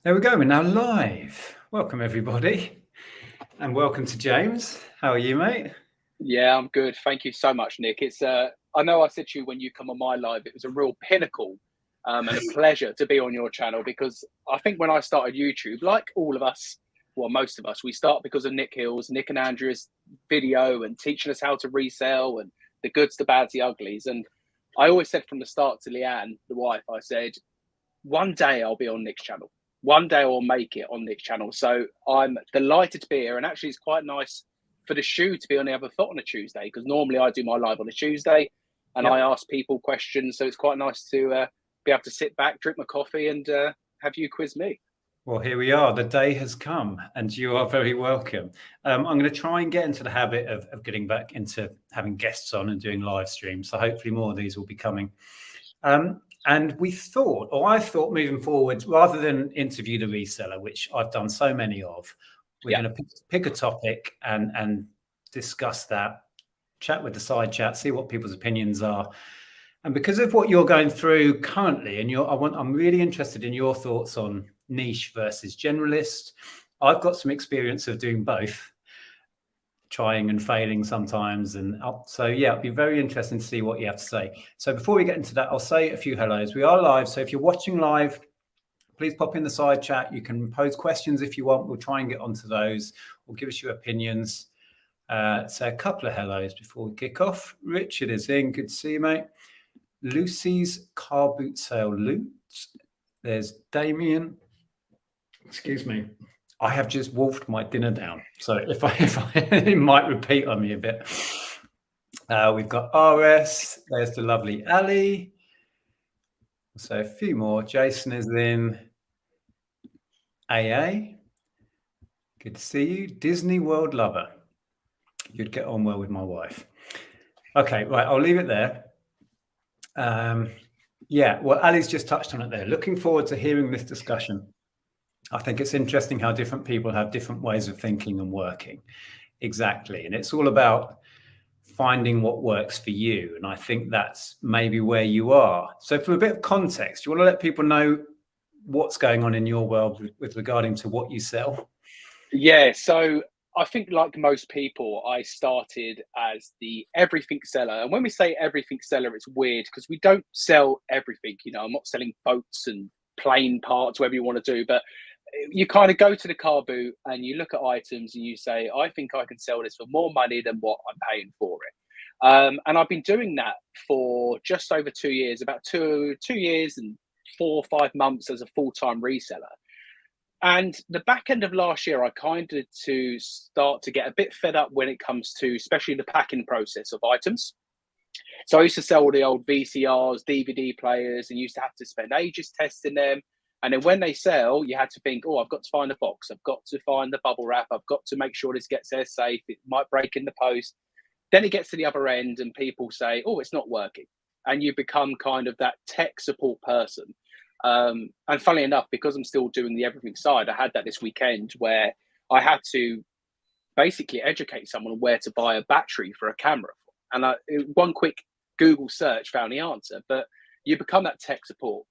There we go. We're now live. Welcome, everybody, and welcome to James. How are you, mate? Yeah, I'm good. Thank you so much, Nick. I know I said to you when you come on my live, it was a real pinnacle and a pleasure to be on your channel because I think when I started YouTube, like all of us, well, most of us, we start because of Nick and Andrea's video and teaching us how to resell and the goods, the bads, the uglies. And I always said from the start to Leanne, the wife, I said, one day I'll be on Nick's channel. One day I'll make it on Nick's channel. So I'm delighted to be here. And actually, it's quite nice for the shoe to be on the other foot on a Tuesday because normally I do my live on a Tuesday and I Yep. ask people questions. So it's quite nice to be able to sit back, drink my coffee, and have you quiz me. Well, here we are. The day has come, and you are very welcome. I'm going to try and get into the habit of getting back into having guests on and doing live streams. So hopefully more of these will be coming. And we thought, or I thought moving forward, rather than interview the reseller, which I've done so many of, we're Yeah. going to pick a topic and discuss that, chat with the side chat, see what people's opinions are. And because of what you're going through currently, and I'm really interested in your thoughts on niche versus generalist. I've got some experience of doing both, trying and failing sometimes. And so, yeah, it'd be very interesting to see what you have to say. So before we get into that, I'll say a few hellos. We are live. So if you're watching live, please pop in the side chat. You can pose questions if you want. We'll try and get onto those or give us your opinions. So a couple of hellos before we kick off. Richard is in. Good to see you, mate. Lucy's car boot sale loot. There's Damien. Excuse me. I have just wolfed my dinner down, so if I it might repeat on me a bit. We've got RS. There's the lovely Ali. So a few more. Jason is in. AA. Good to see you. Disney World lover. You'd get on well with my wife. Okay, right. I'll leave it there. Yeah, well, Ali's just touched on it there. Looking forward to hearing this discussion. I think it's interesting how different people have different ways of thinking and working. Exactly. And it's all about finding what works for you. And I think that's maybe where you are. So for a bit of context, you want to let people know what's going on in your world with regarding to what you sell? Yeah. So I think, like most people, I started as the everything seller. And when we say everything seller, it's weird because we don't sell everything. I'm not selling boats and plane parts, whatever you want to do, but you kind of go to the car boot and you look at items and you say, I think I can sell this for more money than what I'm paying for it. And I've been doing that for just over 2 years, about two years and 4 or 5 months as a full-time reseller. And the back end of last year, I kind of to start to get a bit fed up when it comes to, especially the packing process of items. So I used to sell the old VCRs, DVD players, and used to have to spend ages testing them. And then when they sell, you had to think, oh, I've got to find the box. I've got to find the bubble wrap. I've got to make sure this gets there safe. It might break in the post. Then it gets to the other end and people say, oh, it's not working. And you become kind of that tech support person. And funnily enough, because I'm still doing the everything side, I had that this weekend where I had to basically educate someone where to buy a battery for a camera. And one quick Google search found the answer, but you become that tech support.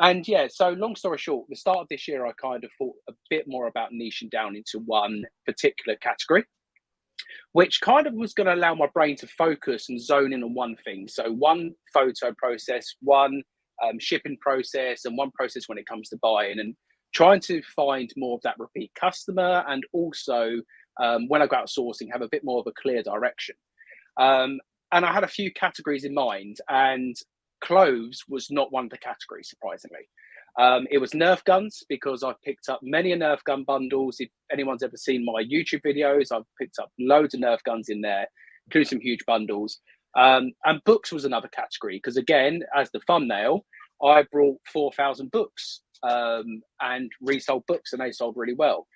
And yeah, so long story short, the start of this year, I kind of thought a bit more about niching down into one particular category, which kind of was going to allow my brain to focus and zone in on one thing. So one photo process, one shipping process, and one process when it comes to buying, and trying to find more of that repeat customer, and also when I go out sourcing, have a bit more of a clear direction. And I had a few categories in mind, and clothes was not one of the categories, surprisingly. It was Nerf guns because I've picked up many Nerf gun bundles. If anyone's ever seen my YouTube videos, I've picked up loads of Nerf guns in there, including some huge bundles. And books was another category because, again, as the thumbnail, I brought 4,000 books and resold books, and they sold really well.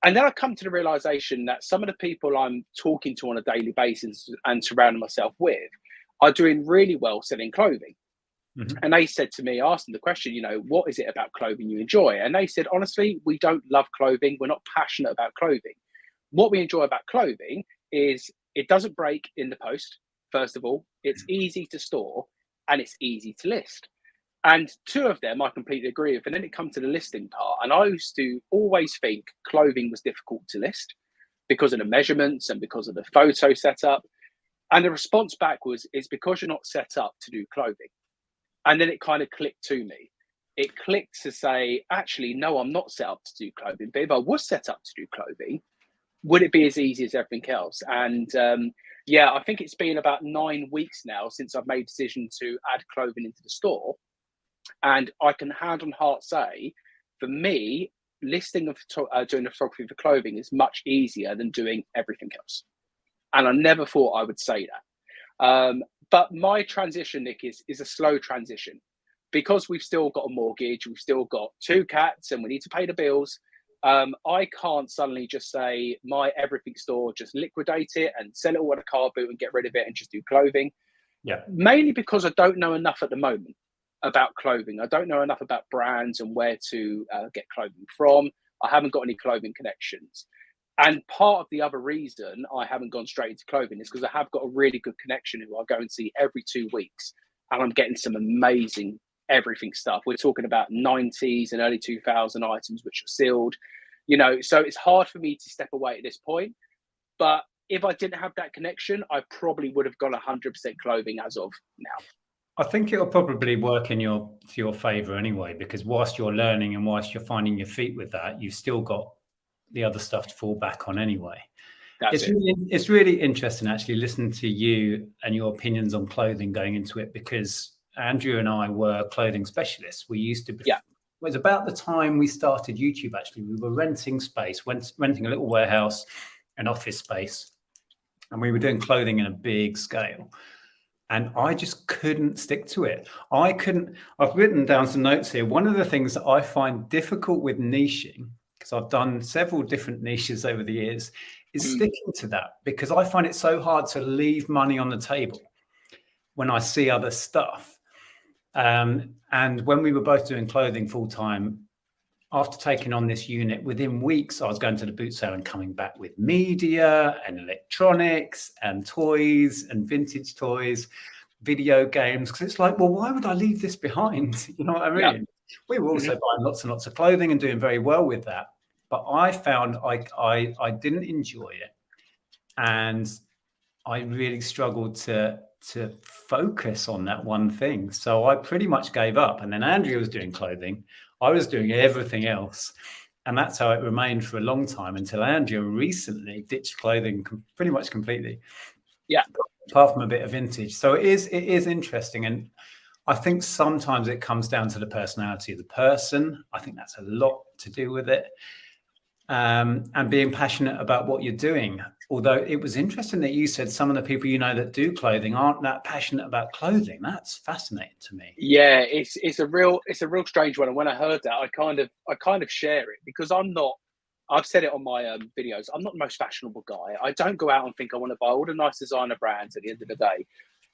And then I come to the realization that some of the people I'm talking to on a daily basis and surrounding myself with are doing really well selling clothing. Mm-hmm. And they said to me, I asked them the question, what is it about clothing you enjoy? And they said, honestly, we don't love clothing. We're not passionate about clothing. What we enjoy about clothing is it doesn't break in the post, first of all. It's easy to store and it's easy to list. And two of them I completely agree with. And then it comes to the listing part. And I used to always think clothing was difficult to list because of the measurements and because of the photo setup. And the response back was, it's because you're not set up to do clothing. And then it kind of clicked to me. It clicked to say, actually, no, I'm not set up to do clothing. But if I was set up to do clothing, would it be as easy as everything else? And yeah, I think it's been about 9 weeks now since I've made a decision to add clothing into the store. And I can hand on heart say, for me, listing of doing the photography for clothing is much easier than doing everything else. And I never thought I would say that. But my transition, Nick, is a slow transition because we've still got a mortgage, we've still got 2 cats, and we need to pay the bills. I can't suddenly just say my everything store, just liquidate it and sell it all at a car boot and get rid of it and just do clothing. Yeah. Mainly because I don't know enough at the moment about clothing. I don't know enough about brands and where to get clothing from. I haven't got any clothing connections. And part of the other reason I haven't gone straight into clothing is because I have got a really good connection who I go and see every 2 weeks. And I'm getting some amazing everything stuff. We're talking about 90s and early 2000 items which are sealed, you know, so it's hard for me to step away at this point. But if I didn't have that connection, I probably would have gone 100% clothing as of now. I think it'll probably work to your favor anyway, because whilst you're learning and whilst you're finding your feet with that, you've still got the other stuff to fall back on anyway. It's really interesting actually listening to you and your opinions on clothing going into it, because Andrea and I were clothing specialists. We used to be, it was about the time we started YouTube actually. We were renting space, renting a little warehouse, an office space, and we were doing clothing in a big scale. And I just couldn't stick to it. I've written down some notes here. One of the things that I find difficult with niching, because I've done several different niches over the years, is sticking to that, because I find it so hard to leave money on the table when I see other stuff. And when we were both doing clothing full time, after taking on this unit, within weeks, I was going to the boot sale and coming back with media and electronics and toys and vintage toys, video games. Because it's like, well, why would I leave this behind? You know what I mean? Yeah. We were also buying lots and lots of clothing and doing very well with that. But I found I didn't enjoy it. And I really struggled to focus on that one thing. So I pretty much gave up. And then Andrea was doing clothing. I was doing everything else. And that's how it remained for a long time until Andrea recently ditched clothing pretty much completely. Yeah. Apart from a bit of vintage. So it is interesting. And I think sometimes it comes down to the personality of the person. I think that's a lot to do with it. And being passionate about what you're doing. Although it was interesting that you said some of the people you know that do clothing aren't that passionate about clothing. That's fascinating to me. Yeah, it's a real strange one. And when I heard that, I kind of share it, because I've said it on my videos. I'm not the most fashionable guy. I don't go out and think I want to buy all the nice designer brands at the end of the day.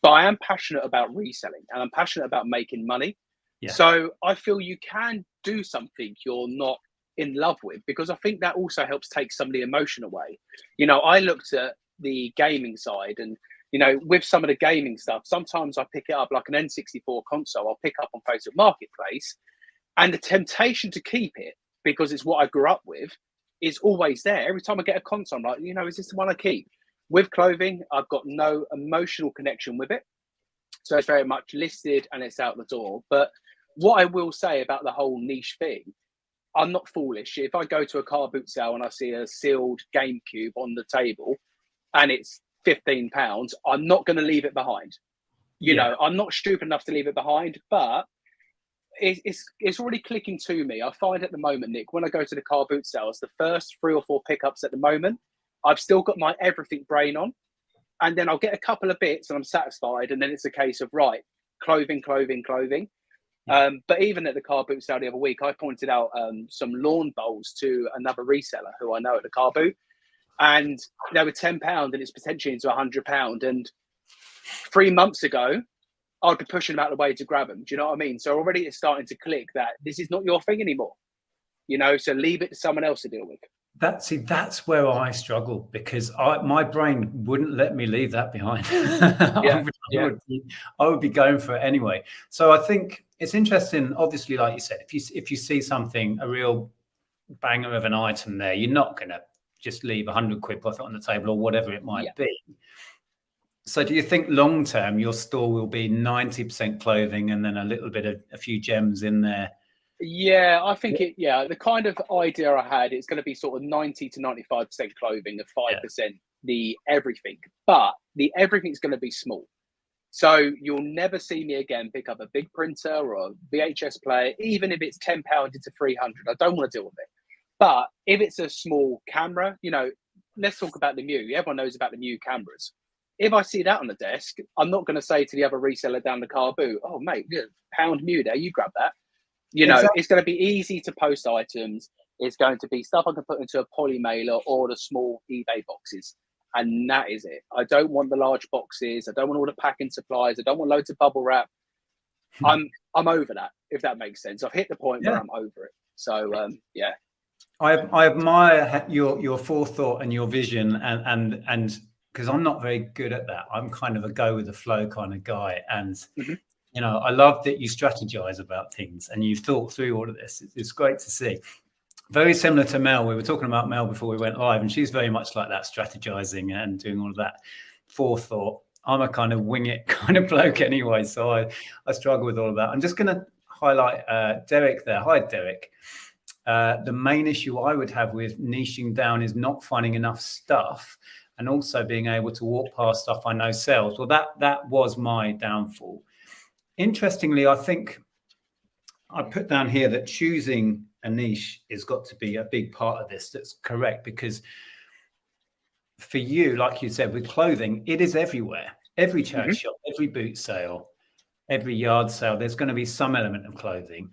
But I am passionate about reselling and I'm passionate about making money. Yeah. So I feel you can do something you're not in love with, because I think that also helps take some of the emotion away. You know, I looked at the gaming side, and you know, with some of the gaming stuff, sometimes I pick it up like an N64 console. I'll pick up on Facebook Marketplace, and the temptation to keep it because it's what I grew up with is always there. Every time I get a console, I'm like, you know, is this the one I keep? With clothing, I've got no emotional connection with it, so it's very much listed and it's out the door. But what I will say about the whole niche thing, I'm not foolish. If I go to a car boot sale and I see a sealed GameCube on the table and it's £15, I'm not going to leave it behind. You know, I'm not stupid enough to leave it behind, but it's already clicking to me. I find at the moment, Nick, when I go to the car boot sales, the first 3 or 4 pickups at the moment, I've still got my everything brain on. And then I'll get a couple of bits and I'm satisfied. And then it's a case of, right, clothing. But even at the car boot sale the other week, I pointed out some lawn bowls to another reseller who I know at the car boot, and they were £10 and it's potentially into £100. And 3 months ago, I'd be pushing them out of the way to grab them. Do you know what I mean? So already it's starting to click that this is not your thing anymore, you know, so leave it to someone else to deal with. That's where I struggle, because my brain wouldn't let me leave that behind. I would be going for it anyway. So I think it's interesting. Obviously, like you said, if you see something, a real banger of an item there, you're not going to just leave 100 quid profit on the table or whatever it might be. So do you think long term your store will be 90% clothing and then a little bit of a few gems in there? Yeah, I think the kind of idea I had, it's going to be sort of 90 to 95% clothing and 5% the everything. But the everything's going to be small. So you'll never see me again pick up a big printer or a VHS player, even if it's £10 into 300. I don't want to deal with it. But if it's a small camera, you know, let's talk about the Mew. Everyone knows about the Mew cameras. If I see that on the desk, I'm not going to say to the other reseller down the car boot, oh, mate, £1 Mew there, you grab that. You know, It's going to be easy to post items. It's going to be stuff I can put into a poly mailer or the small eBay boxes. And that is it. I don't want the large boxes. I don't want all the packing supplies. I don't want loads of bubble wrap. I'm over that, if that makes sense. I've hit the point where I'm over it. So, I admire your forethought and your vision, and because I'm not very good at that. I'm kind of a go with the flow kind of guy, and you know, I love that you strategize about things and you've thought through all of this. It's great to see. Very similar to Mel. We were talking about Mel before we went live, and she's very much like that, strategizing and doing all of that forethought. I'm a kind of wing it kind of bloke anyway, so I struggle with all of that. I'm just going to highlight Derek there. Hi, Derek. The main issue I would have with niching down is not finding enough stuff and also being able to walk past stuff I know sells. Well, that was my downfall. Interestingly, I think I put down here that choosing a niche has got to be a big part of this. That's correct, because for you, like you said, with clothing, it is everywhere. Every charity shop, every boot sale, every yard sale, there's going to be some element of clothing.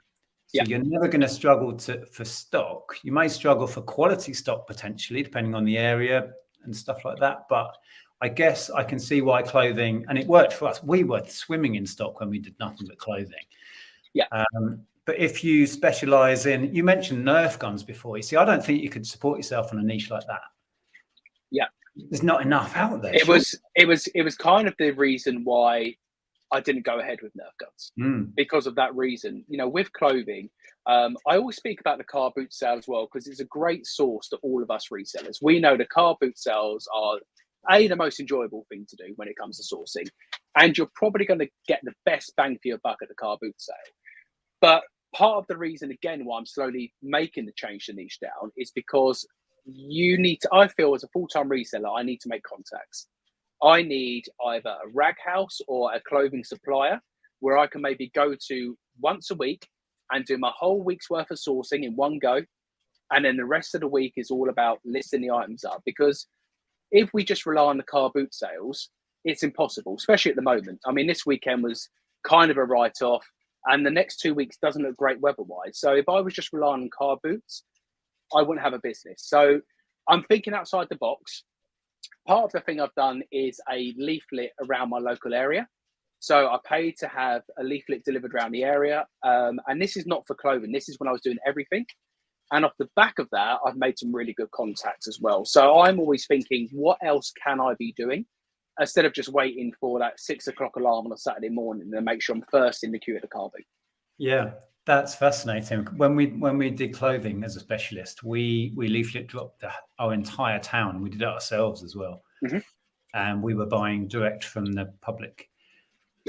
So you're never going to struggle for stock. You may struggle for quality stock potentially, depending on the area and stuff like that. But I guess I can see why clothing, and it worked for us. We were swimming in stock when we did nothing but clothing. But if you specialize in, you mentioned Nerf guns before. You see, I don't think you could support yourself on a niche like that. There's not enough out there. It was kind of the reason why I didn't go ahead with Nerf guns, because of that reason. You know, with clothing, I always speak about the car boot sale as well, because it's a great source to all of us resellers. We know the car boot sales are the most enjoyable thing to do when it comes to sourcing, and you're probably going to get the best bang for your buck at the car boot sale. But part of the reason, again, why I'm slowly making the change to niche down is because you need to, I feel as a full-time reseller, I need to make contacts. I need either a rag house or a clothing supplier where I can maybe go to once a week and do my whole week's worth of sourcing in one go. And then the rest of the week is all about listing the items up. Because if we just rely on the car boot sales, it's impossible, especially at the moment. I mean, this weekend was kind of a write-off, and the next 2 weeks doesn't look great weather-wise. So if I was just relying on car boots, I wouldn't have a business. So I'm thinking outside the box. Part of the thing I've done is a leaflet around my local area. So I paid to have a leaflet delivered around the area. And this is not for clothing. This is when I was doing everything. And off the back of that, I've made some really good contacts as well. So I'm always thinking, what else can I be doing? Instead of just waiting for that 6 o'clock alarm on a Saturday morning and make sure I'm first in the queue at the car boot. Yeah, that's fascinating. When we did clothing as a specialist, we leaflet dropped our entire town. We did it ourselves as well. And we were buying direct from the public.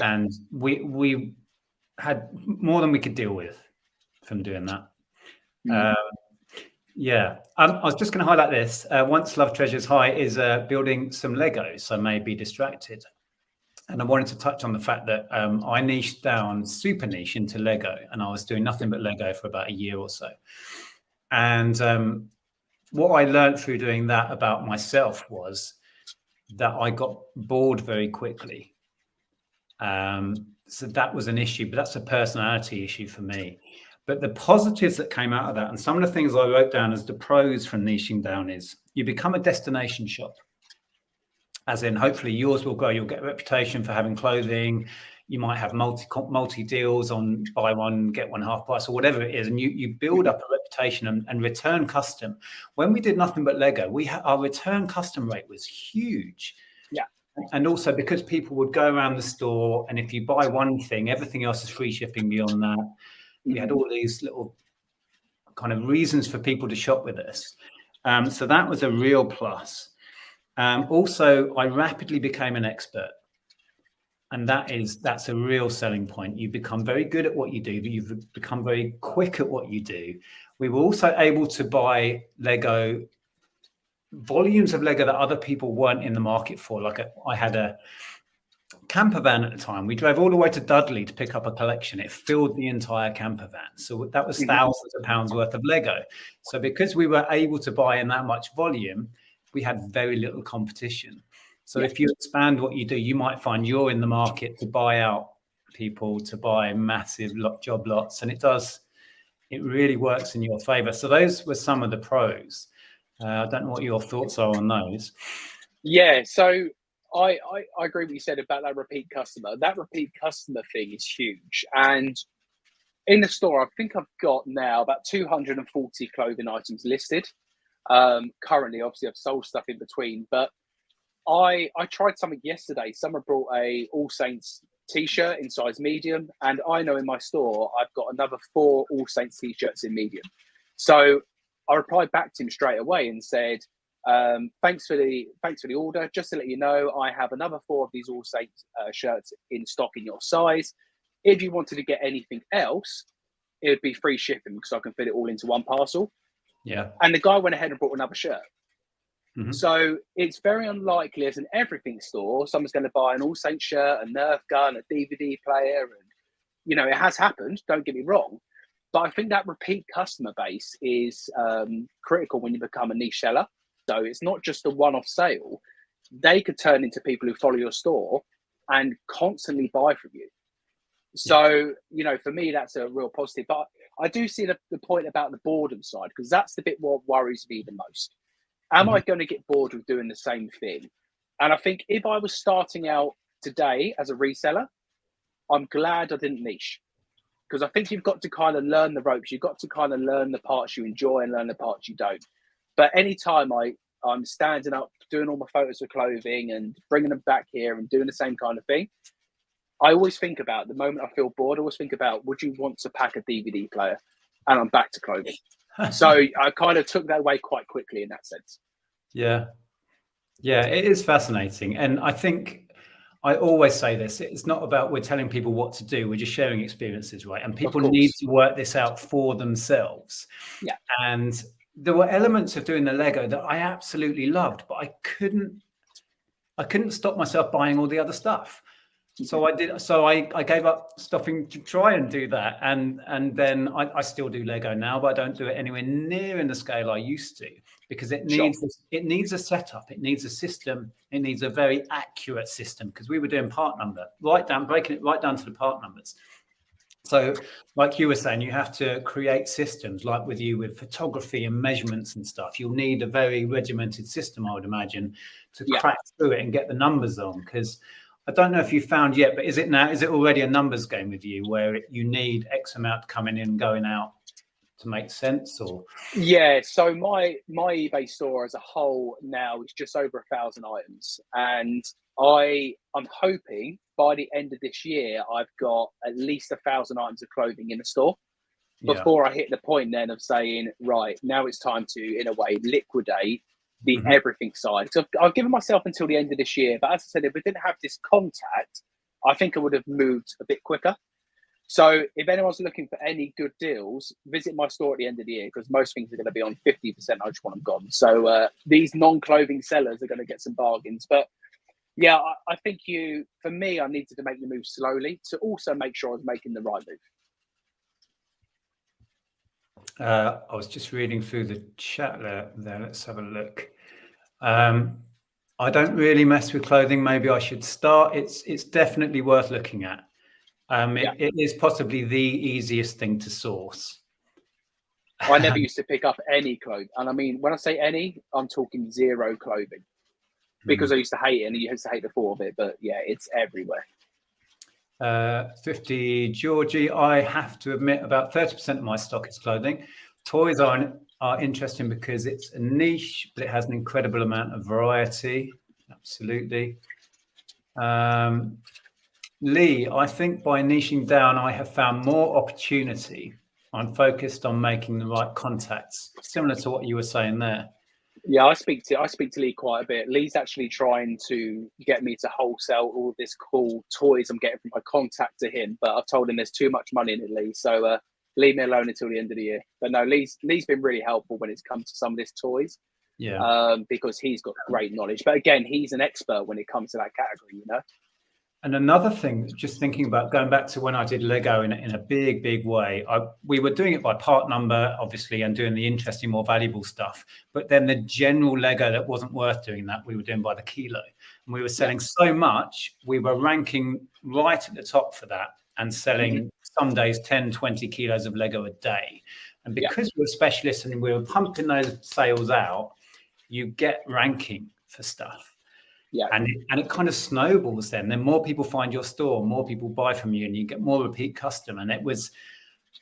And we had more than we could deal with from doing that. I was just going to highlight this. Once Love Treasures High is building some Legos, so may be distracted. And I wanted to touch on the fact that I niched down, super niche into Lego, and I was doing nothing but Lego for about a year or so. And what I learned through doing that about myself was that I got bored very quickly. So that was an issue, but that's a personality issue for me. But the positives that came out of that, and some of the things I wrote down as the pros from niching down, is you become a destination shop. As in, hopefully yours will grow. You'll get a reputation for having clothing. You might have multi deals on buy one, get one half price, or whatever it is. And you build up a reputation and return custom. When we did nothing but Lego, our return custom rate was huge. And also because people would go around the store, and if you buy one thing, everything else is free shipping beyond that. We had all these little kind of reasons for people to shop with us. So that was a real plus. Also, I rapidly became an expert. And that's a real selling point. You become very good at what you do, but you've become very quick at what you do. We were also able to buy Lego, volumes of Lego that other people weren't in the market for. Like I had a camper van at the time. We drove all the way to Dudley to pick up a collection. It filled the entire camper van. So that was thousands of pounds worth of Lego. So because we were able to buy in that much volume, we had very little competition. So if you expand what you do, you might find you're in the market to buy out people, to buy massive job lots. And it really works in your favor. So those were some of the pros. I don't know what your thoughts are on those. Yeah, so I agree with what you said about that repeat customer. That repeat customer thing is huge. And in the store, I think I've got now about 240 clothing items listed. Currently, obviously, I've sold stuff in between, but I tried something yesterday. Someone brought a All Saints t-shirt in size medium, and I know in my store I've got another 4 All Saints t-shirts in medium. So I replied back to him straight away and said, thanks for the order. Just to let you know, I have another 4 of these All Saints shirts in stock in your size. If you wanted to get anything else, it would be free shipping because I can fit it all into one parcel. Yeah. And the guy went ahead and brought another shirt. So it's very unlikely, as an everything store, someone's going to buy an All Saints shirt, a Nerf gun, a DVD player, and it has happened. Don't get me wrong, but I think that repeat customer base is critical when you become a niche seller. So it's not just a one-off sale; they could turn into people who follow your store and constantly buy from you. So for me, that's a real positive. But I do see the point about the boredom side, because that's the bit what worries me the most. Am I going to get bored with doing the same thing? And I think if I was starting out today as a reseller, I'm glad I didn't niche, because I think you've got to kind of learn the ropes. You've got to kind of learn the parts you enjoy and learn the parts you don't. But anytime I'm standing up, doing all my photos of clothing and bringing them back here and doing the same kind of thing, I always think about the moment I feel bored. I always think about, would you want to pack a DVD player? And I'm back to clothing. So I kind of took that away quite quickly in that sense. Yeah, it is fascinating. And I think I always say this, it's not about we're telling people what to do, we're just sharing experiences, right? And people need to work this out for themselves. Yeah. And there were elements of doing the Lego that I absolutely loved, but I couldn't stop myself buying all the other stuff. So I did. So I gave up stopping to try and do that, and then I still do Lego now, but I don't do it anywhere near in the scale I used to, because it needs a setup, it needs a system, it needs a very accurate system, because we were doing part number, breaking it right down to the part numbers. So like you were saying, you have to create systems, like with photography and measurements and stuff. You'll need a very regimented system, I would imagine, to crack through it and get the numbers on, because I don't know if you found yet, but is it already a numbers game with you, where you need X amount coming in and going out to make sense? Or so my eBay store as a whole now is just over 1,000 items, and I'm hoping by the end of this year I've got at least 1,000 items of clothing in the store before I hit the point then of saying, right, now it's time to, in a way, liquidate the everything side. So I've given myself until the end of this year, but as I said, if we didn't have this contact, I think I would have moved a bit quicker. So if anyone's looking for any good deals, visit my store at the end of the year, because most things are going to be on 50%. I just want them gone. So these non-clothing sellers are going to get some bargains. But yeah, I think for me, I needed to make the move slowly to also make sure I was making the right move. I was just reading through the chat there. Let's have a look. I don't really mess with clothing. Maybe I should start. It's definitely worth looking at. It is possibly the easiest thing to source. I never used to pick up any clothing. And I mean, when I say any, I'm talking zero clothing, because I used to hate it, and you used to hate the thought of it. But yeah, it's everywhere. 50 Georgie, I have to admit about 30% of my stock is clothing. Toys are interesting because it's a niche, but it has an incredible amount of variety. Absolutely. Lee, I think by niching down, I have found more opportunity. I'm focused on making the right contacts, similar to what you were saying there. Yeah, I speak to Lee quite a bit. Lee's actually trying to get me to wholesale all this cool toys I'm getting from my contact to him, but I've told him there's too much money in it, Lee. So leave me alone until the end of the year. But no, Lee's been really helpful when it's come to some of this toys. Yeah. Because he's got great knowledge. But again, he's an expert when it comes to that category, you know. And another thing, just thinking about going back to when I did Lego in a big way, we were doing it by part number, obviously, and doing the interesting, more valuable stuff. But then the general Lego that wasn't worth doing that, we were doing by the kilo. And we were selling so much, we were ranking right at the top for that and selling some days 10, 20 kilos of Lego a day. And because we were specialists and we were pumping those sales out, you get ranking for stuff. Yeah. And it kind of snowballs then. Then more people find your store, more people buy from you, and you get more repeat customer. And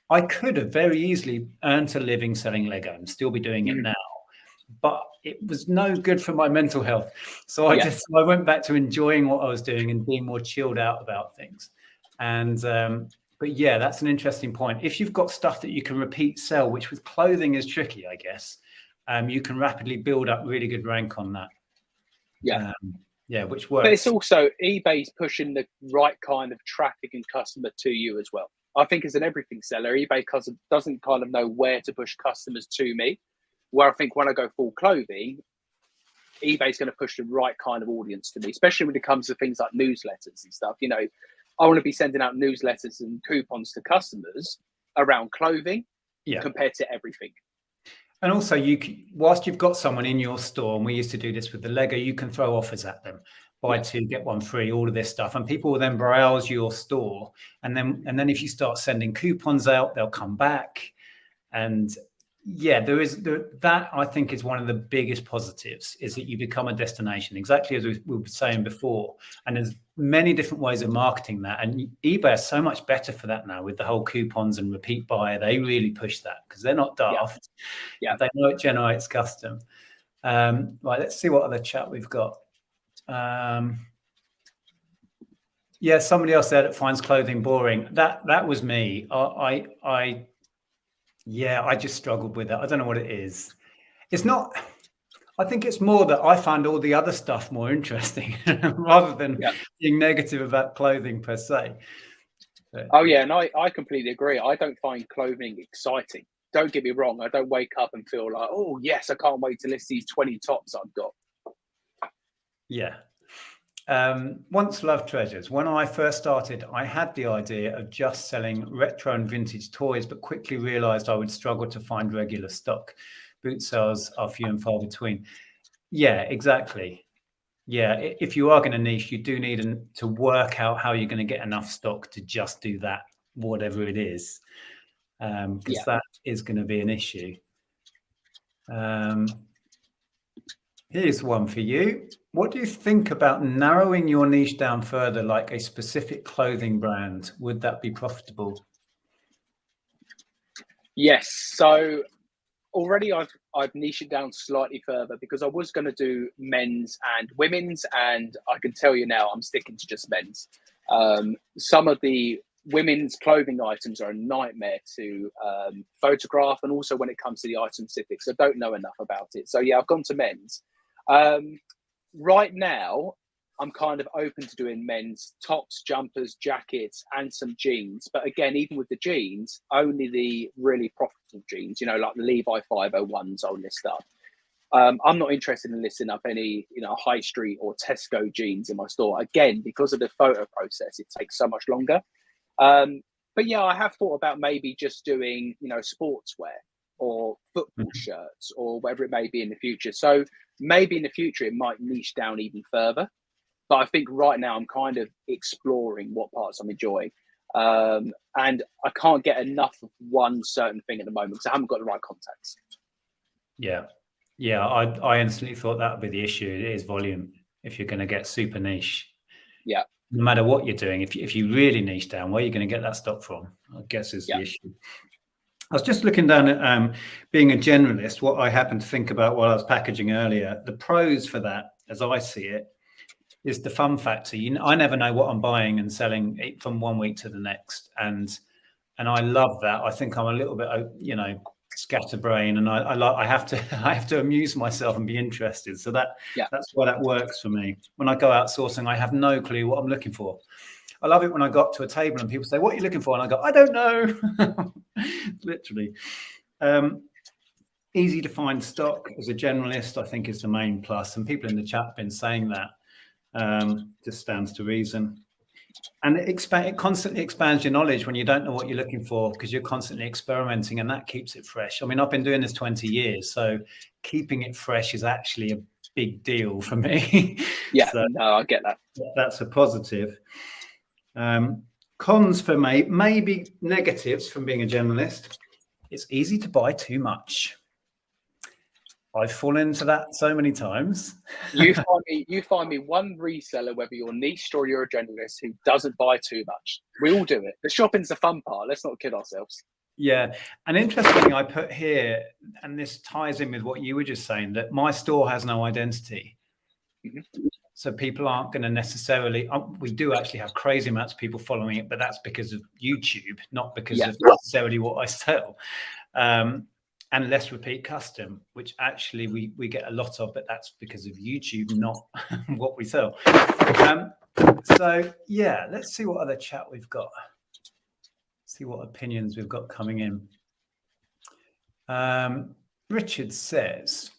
I could have very easily earned a living selling Lego and still be doing it now. But it was no good for my mental health. So I went back to enjoying what I was doing and being more chilled out about things. And but yeah, that's an interesting point. If you've got stuff that you can repeat sell, which with clothing is tricky, I guess, you can rapidly build up really good rank on that. Which works. But it's also eBay's pushing the right kind of traffic and customer to you as well. I think as an everything seller, eBay doesn't kind of know where to push customers to me. Where I think when I go full clothing, eBay's going to push the right kind of audience to me, especially when it comes to things like newsletters and stuff. You know, I want to be sending out newsletters and coupons to customers around clothing compared to everything. And also, whilst you've got someone in your store, and we used to do this with the Lego, you can throw offers at them, buy two, get one free, all of this stuff, and people will then browse your store, and then if you start sending coupons out, they'll come back, and that I think is one of the biggest positives, is that you become a destination, exactly as we were saying before, and there's many different ways of marketing that, and eBay is so much better for that now with the whole coupons and repeat buyer. They really push that because they're not daft. They know it generates custom. Right, let's see what other chat we've got. Somebody else there that finds clothing boring. That was me. I just struggled with it. I don't know what it is. It's not. I think it's more that I find all the other stuff more interesting rather than being negative about clothing per se. And I completely agree. I don't find clothing exciting. Don't get me wrong. I don't wake up and feel like, oh, yes, I can't wait to list these 20 tops I've got. Yeah. Once loved treasures. When I first started, I had the idea of just selling retro and vintage toys, but quickly realized I would struggle to find regular stock. Boot sales are few and far between. Yeah, exactly. Yeah, if you are going to niche, you do need to work out how you're going to get enough stock to just do that, whatever it is, because that is going to be an issue. Here's one for you. What do you think about narrowing your niche down further, like a specific clothing brand? Would that be profitable? Yes. So already I've niched it down slightly further because I was going to do men's and women's, and I can tell you now I'm sticking to just men's. Some of the women's clothing items are a nightmare to photograph, and also when it comes to the item specifics, I don't know enough about it. So I've gone to men's. Right now, I'm kind of open to doing men's tops, jumpers, jackets, and some jeans. But again, even with the jeans, only the really profitable jeans, like the Levi 501s I'll list up. I'm not interested in listing up any, high street or Tesco jeans in my store. Again, because of the photo process, it takes so much longer. But I have thought about maybe just doing, sportswear or football shirts or whatever it may be in the future. So maybe in the future, it might niche down even further. But I think right now I'm kind of exploring what parts I'm enjoying. And I can't get enough of one certain thing at the moment because I haven't got the right contacts. Yeah, I instantly thought that would be the issue. It is volume if you're going to get super niche. Yeah. No matter what you're doing, if you really niche down, where are you going to get that stock from? I guess is the issue. I was just looking down at being a generalist, what I happened to think about while I was packaging earlier. The pros for that, as I see it, is the fun factor. I never know what I'm buying and selling from one week to the next, and I love that. I think I'm a little bit, scatterbrain, and I have to amuse myself and be interested. So that's why that works for me. When I go out sourcing, I have no clue what I'm looking for. I love it when I got to a table and people say, "What are you looking for?" And I go, "I don't know." Literally. Easy to find stock as a generalist, I think, is the main plus. And people in the chat have been saying that. Just stands to reason. And it constantly expands your knowledge when you don't know what you're looking for, because you're constantly experimenting, and that keeps it fresh. I mean, I've been doing this 20 years, so keeping it fresh is actually a big deal for me. Yeah, So no, I get that. That's a positive. Cons for me, maybe negatives from being a generalist. It's easy to buy too much. I've fallen into that so many times. You find me one reseller, whether you're niche or you're a generalist, who doesn't buy too much. We all do it. The shopping's the fun part. Let's not kid ourselves. Yeah. And interesting, I put here, and this ties in with what you were just saying, that my store has no identity. Mm-hmm. So people aren't going to necessarily, we do actually have crazy amounts of people following it, but that's because of YouTube, not because of necessarily what I sell. And less repeat custom, which actually we get a lot of, but that's because of YouTube, not what we sell. So yeah, let's see what other chat we've got. See what opinions we've got coming in. Richard says,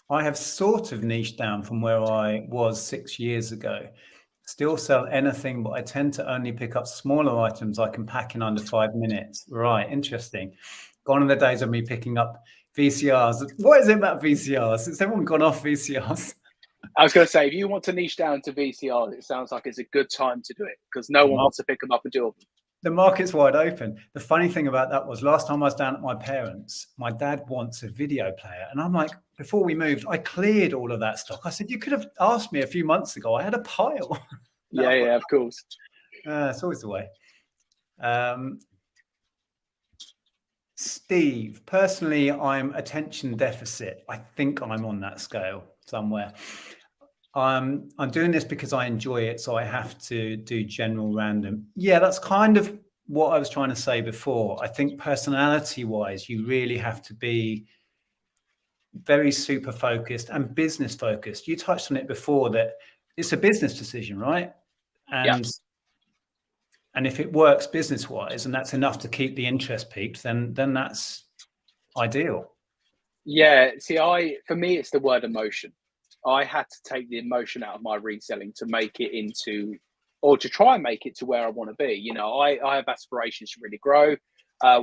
I have sort of niched down from where I was 6 years ago. Still sell anything, but I tend to only pick up smaller items I can pack in under 5 minutes. Right, interesting. Gone are the days of me picking up VCRs. What is it about VCRs? Has everyone gone off VCRs? I was going to say, if you want to niche down to VCRs, it sounds like it's a good time to do it, because no one wants to pick them up and do them. The market's wide open. The funny thing about that was, last time I was down at my parents', my dad wants a video player. And I'm like, before we moved, I cleared all of that stock. I said, you could have asked me a few months ago. I had a pile. Yeah, of course. It's always the way. Steve, personally, I'm attention deficit. I think I'm on that scale somewhere. I'm doing this because I enjoy it, so I have to do general random. Yeah, that's kind of what I was trying to say before. I think personality-wise, you really have to be very super focused and business focused. You touched on it before, that it's a business decision, right? And if it works business-wise and that's enough to keep the interest peaked, then that's ideal. Yeah, see, for me, it's the word emotion. I had to take the emotion out of my reselling to make it into, or to try and make it to where I want to be. You know, I have aspirations to really grow.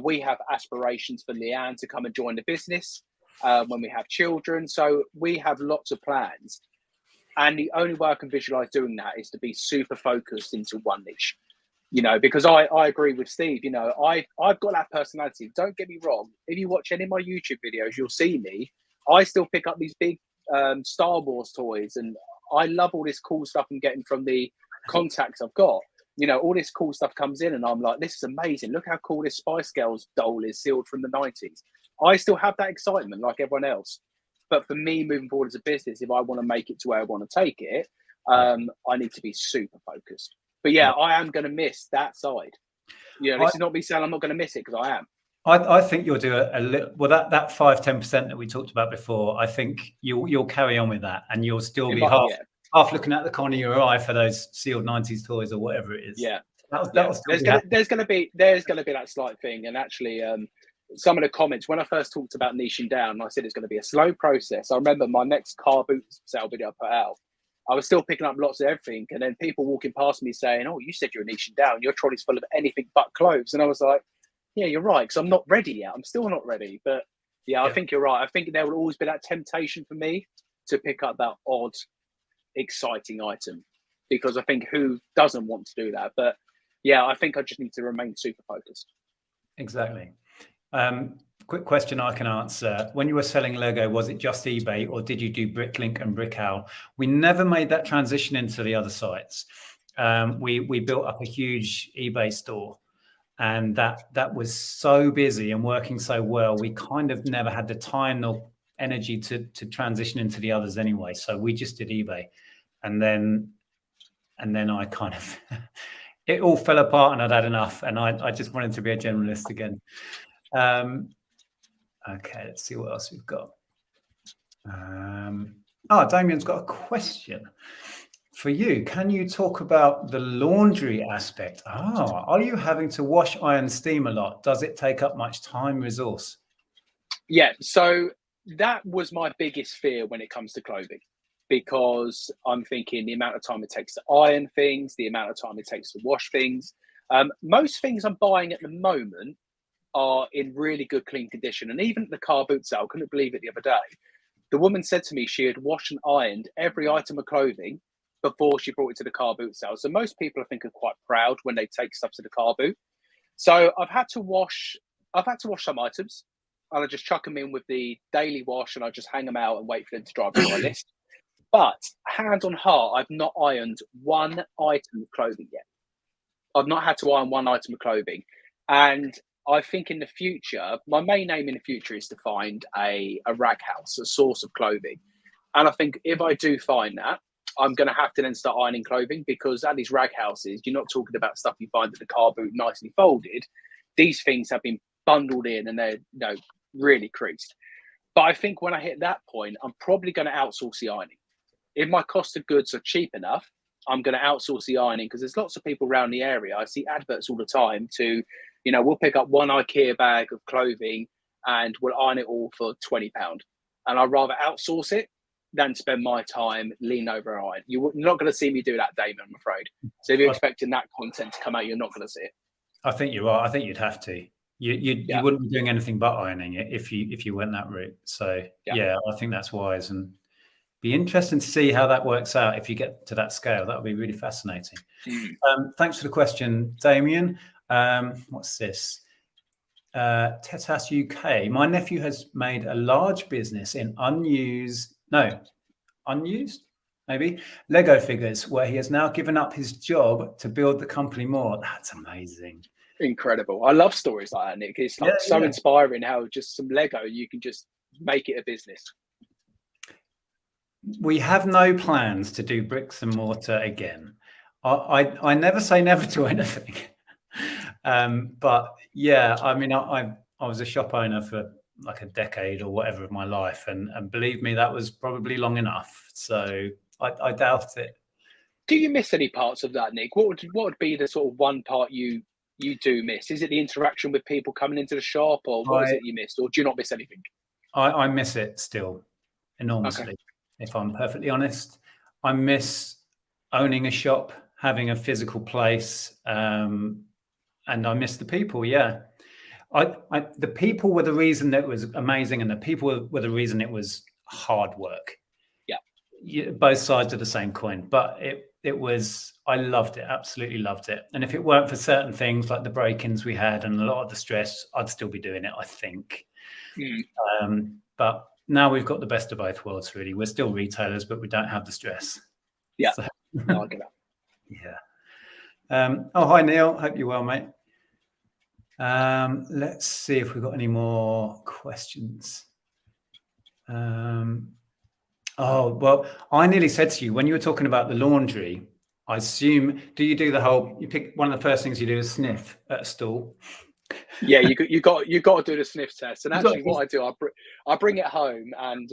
We have aspirations for Leanne to come and join the business when we have children. So we have lots of plans. And the only way I can visualize doing that is to be super focused into one niche. You know, because I agree with Steve. You know, I've got that personality. Don't get me wrong. If you watch any of my YouTube videos, you'll see me. I still pick up these big Star Wars toys, and I love all this cool stuff I'm getting from the contacts I've got. You know, all this cool stuff comes in, and I'm like, this is amazing. Look how cool this Spice Girls doll is, sealed from the 90s. I still have that excitement like everyone else. But for me, moving forward as a business, if I want to make it to where I want to take it, I need to be super focused. But yeah, I am going to miss that side. You know, this is not me saying I'm not going to miss it, because I am. I think you'll do a little, well, that 5-10% that we talked about before, I think you'll carry on with that, and you'll be half looking at the corner of your eye for those sealed 90s toys or whatever it is. Yeah. There's going to be that slight thing. And actually, some of the comments, when I first talked about niching down, I said it's going to be a slow process. I remember my next car boot sale video I put out, I was still picking up lots of everything, and then people walking past me saying, "Oh, you said you're niching down. Your trolley's full of anything but clothes." And I was like, yeah, you're right, because I'm not ready yet. I'm still not ready. But yeah, I think you're right. I think there will always be that temptation for me to pick up that odd, exciting item, because I think who doesn't want to do that? But yeah, I think I just need to remain super focused. Exactly. Quick question I can answer. When you were selling Lego, was it just eBay, or did you do Bricklink and Brickowl? We never made that transition into the other sites. We built up a huge eBay store. And that was so busy and working so well, we kind of never had the time or energy to transition into the others anyway. So we just did eBay. And then And then I kind of, it all fell apart and I'd had enough. And I just wanted to be a generalist again. Okay, let's see what else we've got. Damien's got a question for you. Can you talk about the laundry aspect? Are you having to wash, iron, steam a lot? Does it take up much time, resource? Yeah, so that was my biggest fear when it comes to clothing, because I'm thinking the amount of time it takes to iron things, the amount of time it takes to wash things. Most things I'm buying at the moment are in really good, clean condition. And even at the car boot sale, I couldn't believe it the other day. The woman said to me she had washed and ironed every item of clothing before she brought it to the car boot sale. So most people, I think, are quite proud when they take stuff to the car boot. So I've had to wash some items, and I just chuck them in with the daily wash, and I just hang them out and wait for them to dry before I list. But hand on heart, I've not ironed one item of clothing yet. I've not had to iron one item of clothing. And I think in the future, my main aim in the future is to find a rag house, a source of clothing. And I think if I do find that, I'm going to have to then start ironing clothing, because at these rag houses, you're not talking about stuff you find at the car boot nicely folded. These things have been bundled in and they're really creased. But I think when I hit that point, I'm probably going to outsource the ironing. If my cost of goods are cheap enough, I'm going to outsource the ironing, because there's lots of people around the area. I see adverts all the time to, we'll pick up one IKEA bag of clothing and we'll iron it all for £20. And I'd rather outsource it than spend my time leaning over an iron. You're not going to see me do that, Damon, I'm afraid. So if you're expecting that content to come out, you're not going to see it. I think you're right. I think you'd have to. You wouldn't be doing anything but ironing it if you went that route. So yeah, I think that's wise, and be interesting to see how that works out if you get to that scale. That would be really fascinating. Thanks for the question, Damien. What's this? Tetas UK. My nephew has made a large business in unused, maybe, Lego figures, where he has now given up his job to build the company more. That's amazing. Incredible. I love stories like that, Nick. It's so inspiring how just some Lego, you can just make it a business. We have no plans to do bricks and mortar again. I never say never to anything. But yeah, I mean, I was a shop owner for like a decade or whatever of my life. And believe me, that was probably long enough. So I doubt it. Do you miss any parts of that, Nick? What would be the sort of one part you do miss? Is it the interaction with people coming into the shop, or what is it you missed? Or do you not miss anything? I miss it still enormously. Okay. If I'm perfectly honest, I miss owning a shop, having a physical place, and I miss the people. Yeah, the people were the reason that it was amazing, and the people were the reason it was hard work. Yeah, both sides of the same coin. But it was, I loved it, absolutely loved it. And if it weren't for certain things like the break-ins we had and a lot of the stress, I'd still be doing it, I think. But now we've got the best of both worlds, really. We're still retailers, but we don't have the stress. Yeah, so, no, I get that. Yeah. Hi, Neil. Hope you're well, mate. Let's see if we've got any more questions. Well, I nearly said to you, when you were talking about the laundry, I assume, do you do the whole, you pick one of the first things you do is sniff at a stall? Yeah, you got to do the sniff test. And actually what I do, I bring it home, and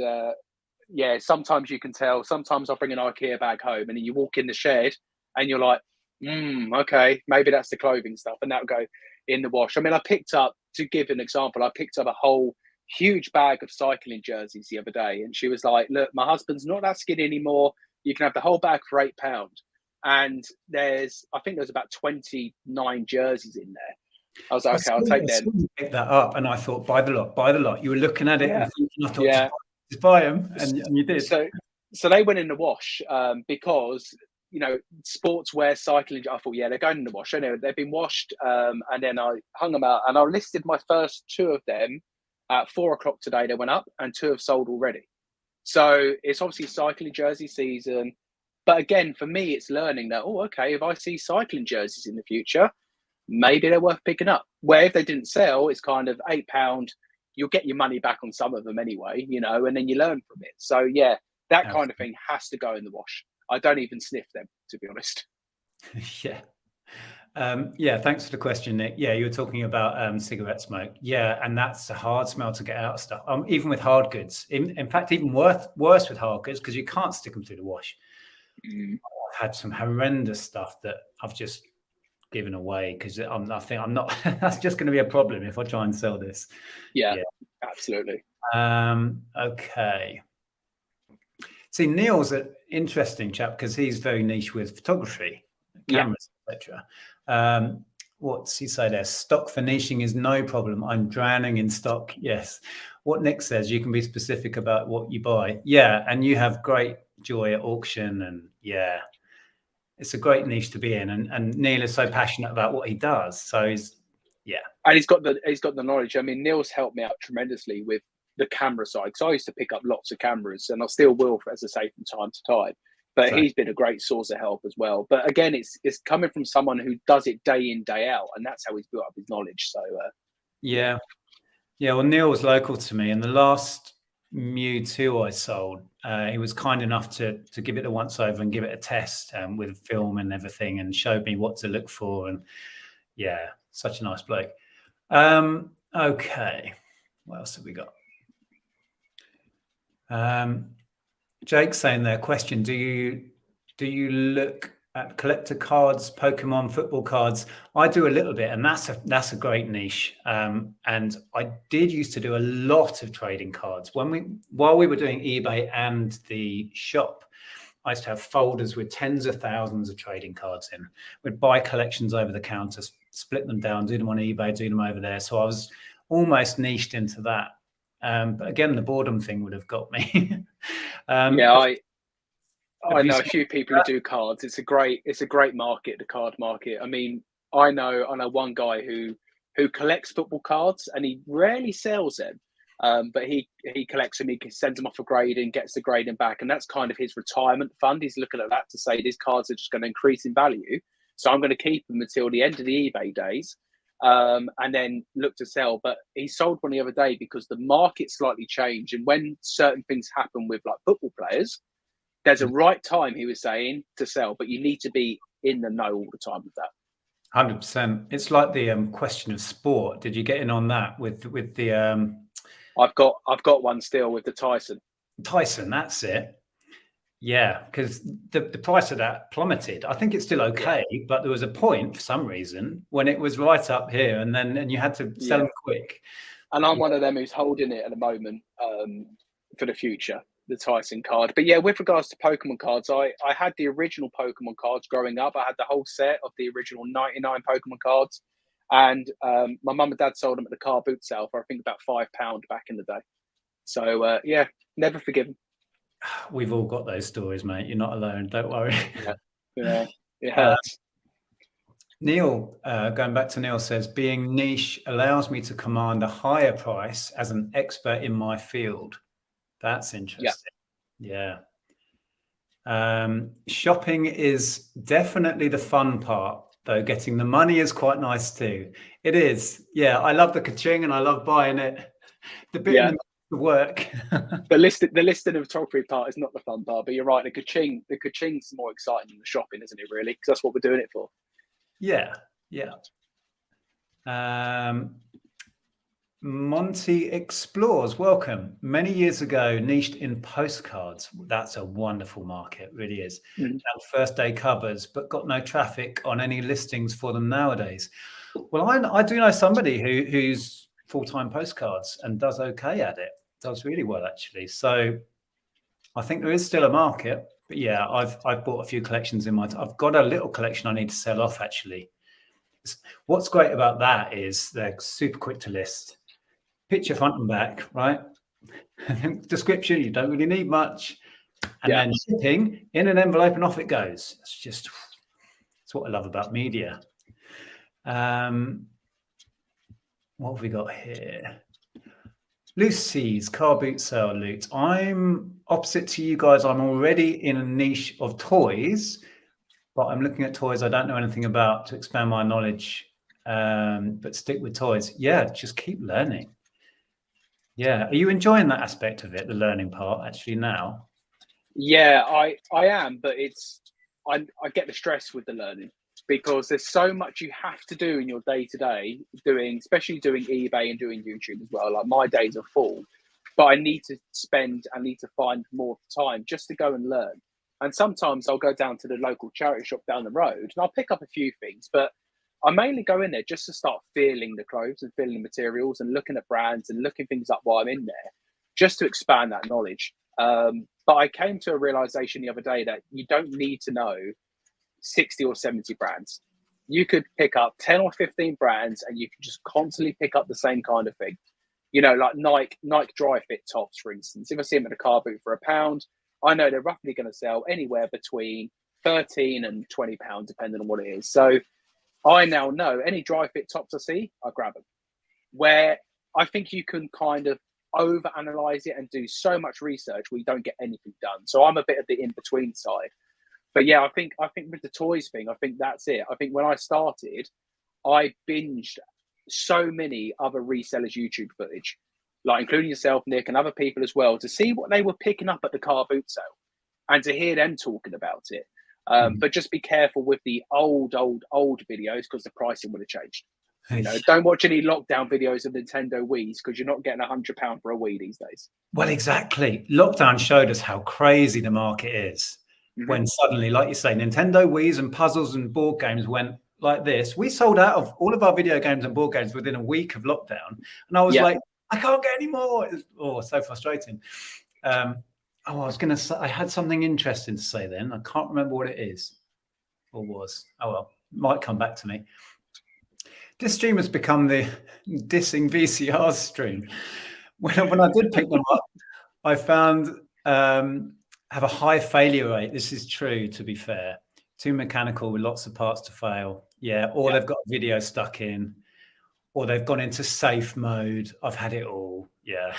sometimes you can tell. Sometimes I bring an IKEA bag home, and then you walk in the shed and you're like, okay, maybe that's the clothing stuff, and that'll go in the wash. I mean, to give an example, I picked up a whole huge bag of cycling jerseys the other day, and she was like, look, my husband's not that skinny anymore. You can have the whole bag for £8. And I think there's about 29 jerseys in there. I was like, okay, I'll take them. Pick that up, and I thought, buy the lot. You were looking at it and thinking, I thought, just buy them, and you did. So they went in the wash because, sportswear, cycling, I thought, they're going in the wash. Anyway, they've been washed, and then I hung them out, and I listed my first 2 of them at 4:00 today. They went up, and 2 have sold already. So it's obviously cycling jersey season. But again, for me, it's learning that, if I see cycling jerseys in the future, maybe they're worth picking up. Where if they didn't sell, it's kind of £8. You'll get your money back on some of them anyway, and then you learn from it. So yeah, that kind of thing has to go in the wash. I don't even sniff them, to be honest. Yeah. Yeah, thanks for the question, Nick. Yeah, you were talking about cigarette smoke. Yeah, and that's a hard smell to get out of stuff. Even with hard goods. In fact, even worse with hard goods because you can't stick them through the wash. I've had some horrendous stuff that I've just given away because I think I'm not. That's just going to be a problem if I try and sell this. Yeah. Absolutely. Okay. See, Neil's an interesting chap because he's very niche with photography, cameras, etc. What's he say there? Stock for niching is no problem. I'm drowning in stock. Yes. What Nick says, you can be specific about what you buy. Yeah. And you have great joy at auction. And yeah, it's a great niche to be in. And Neil is so passionate about what he does. So and he's got the knowledge. I mean, Neil's helped me out tremendously with the camera side because I used to pick up lots of cameras, and I still will, as I say, from time to time. But he's been a great source of help as well. But again, it's coming from someone who does it day in, day out, and that's how he's built up his knowledge. So yeah. Well, Neil was local to me, and the last Mew 2 I sold, he was kind enough to give it a once over and give it a test with film and everything, and showed me what to look for. And yeah, such a nice bloke. Okay, what else have we got? Jake's saying there, question, do you look at collector cards, Pokemon, football cards? I do a little bit, and that's a great niche. And I did used to do a lot of trading cards while we were doing eBay and the shop. I used to have folders with tens of thousands of trading cards in. We'd buy collections over the counter, split them down, do them on eBay, do them over there. So I was almost niched into that. But again, the boredom thing would have got me. I know a few people who do cards. It's a great market, the card market. I mean, I know one guy who collects football cards, and he rarely sells them. But he collects them, he sends them off for grading, gets the grading back, and that's kind of his retirement fund. He's looking at that to say these cards are just going to increase in value, so I'm going to keep them until the end of the eBay days, and then look to sell. But he sold one the other day because the market slightly changed, and when certain things happen with like football players, there's a right time, he was saying, to sell, but you need to be in the know all the time with that. 100%. It's like the question of sport. Did you get in on that with the? I've got one still with the Tyson. That's it. Yeah, because the price of that plummeted. I think it's still okay, but there was a point for some reason when it was right up here, and you had to sell them quick. And I'm one of them who's holding it at the moment for the future, the Tyson card. But yeah, with regards to Pokemon cards, I had the original Pokemon cards growing up. I had the whole set of the original 99 Pokemon cards. And my mum and dad sold them at the car boot sale for I think about £5 back in the day. So never forgiven. We've all got those stories, mate. You're not alone. Don't worry. Yeah, it hurts. Neil, going back to Neil, says being niche allows me to command a higher price as an expert in my field. That's interesting. Yeah. Shopping is definitely the fun part, though. Getting the money is quite nice too. It is. Yeah, I love the ka-ching and I love buying it. The bit in the work. The listing of photography part is not the fun part, but you're right. The ka-ching's more exciting than the shopping, isn't it? Really, because that's what we're doing it for. Yeah. Monty Explores, welcome. Many years ago, niched in postcards. That's a wonderful market, really is. And first day covers, but got no traffic on any listings for them nowadays. Well, I do know somebody who's full-time postcards and does okay at it. Does really well, actually. So I think there is still a market. But yeah, I've bought a few collections in I've got a little collection I need to sell off, actually. What's great about that is they're super quick to list. Picture front and back, right? Description, you don't really need much. And then shipping in an envelope and off it goes. It's what I love about media. What have we got here? Lucy's car boot sale loot. I'm opposite to you guys. I'm already in a niche of toys, but I'm looking at toys I don't know anything about to expand my knowledge, but stick with toys. Yeah, just keep learning. Yeah. Are you enjoying that aspect of it, the learning part, actually, now? Yeah, I am, but I get the stress with the learning. because there's so much you have to do in your day to day, especially doing eBay and doing YouTube as well. Like my days are full, but I need to find more time just to go and learn. And sometimes I'll go down to the local charity shop down the road and I'll pick up a few things, but I mainly go in there just to start feeling the clothes and feeling the materials and looking at brands and looking things up while I'm in there, just to expand that knowledge. But I came to a realization the other day that you don't need to know 60 or 70 brands. You could pick up 10 or 15 brands and you can just constantly pick up the same kind of thing. You know, like Nike dry fit tops, for instance. If I see them at a car boot for £1, I know they're roughly going to sell anywhere between £13 and £20, depending on what it is. So I now know any dry fit tops I see, I grab them. Where I think you can kind of overanalyze it and do so much research where you don't get anything done. So I'm a bit of the in-between side. But yeah, I think with the toys thing, I think that's it. I think when I started, I binged so many other resellers' YouTube footage, like including yourself, Nick, and other people as well, to see what they were picking up at the car boot sale and to hear them talking about it. But just be careful with the old videos because the pricing would have changed. You know, don't watch any lockdown videos of Nintendo Wiis because you're not getting £100 for a Wii these days. Well, exactly. Lockdown showed us how crazy the market is. When suddenly, like you say, Nintendo Wiis and puzzles and board games went like this. We sold out of all of our video games and board games within a week of lockdown. And I was like, I can't get any more. So frustrating. I was going to say, I had something interesting to say then. I can't remember what it is or was. Oh, well, might come back to me. This stream has become the dissing VCR stream. When I did pick them up, I found have a high failure rate. This is true, to be fair. Too mechanical with lots of parts to fail. Yeah, or they've got video stuck in, or they've gone into safe mode. I've had it all. Yeah.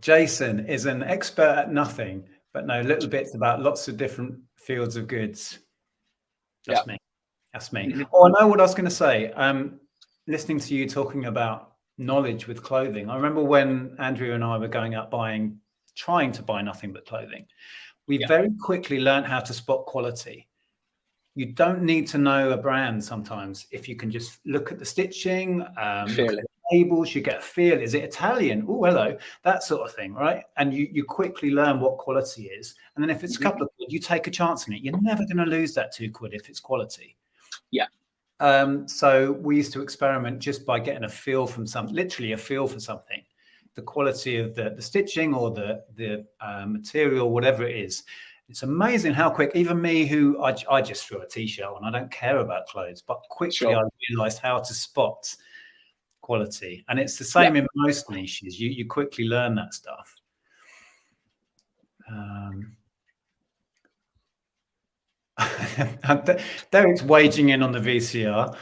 Jason is an expert at nothing, but know little bits about lots of different fields of goods. That's me. That's me. Oh, I know what I was going to say. Listening to you talking about knowledge with clothing, I remember when Andrea and I were going out trying to buy nothing but clothing. We very quickly learned how to spot quality. You don't need to know a brand sometimes. If you can just look at the stitching, look at the labels, you get a feel. Is it Italian? Oh, hello, that sort of thing, right? And you quickly learn what quality is. And then if it's a couple of quid, you take a chance on it. You're never going to lose that £2 if it's quality. Yeah. So we used to experiment just by getting a feel from literally a feel for something, the quality of the stitching or the material, whatever it is. It's amazing how quick, even me, who I just threw a t-shirt on, I don't care about clothes, but quickly I realized how to spot quality. And it's the same in most niches. You quickly learn that stuff. Derek's waging in on the VCR.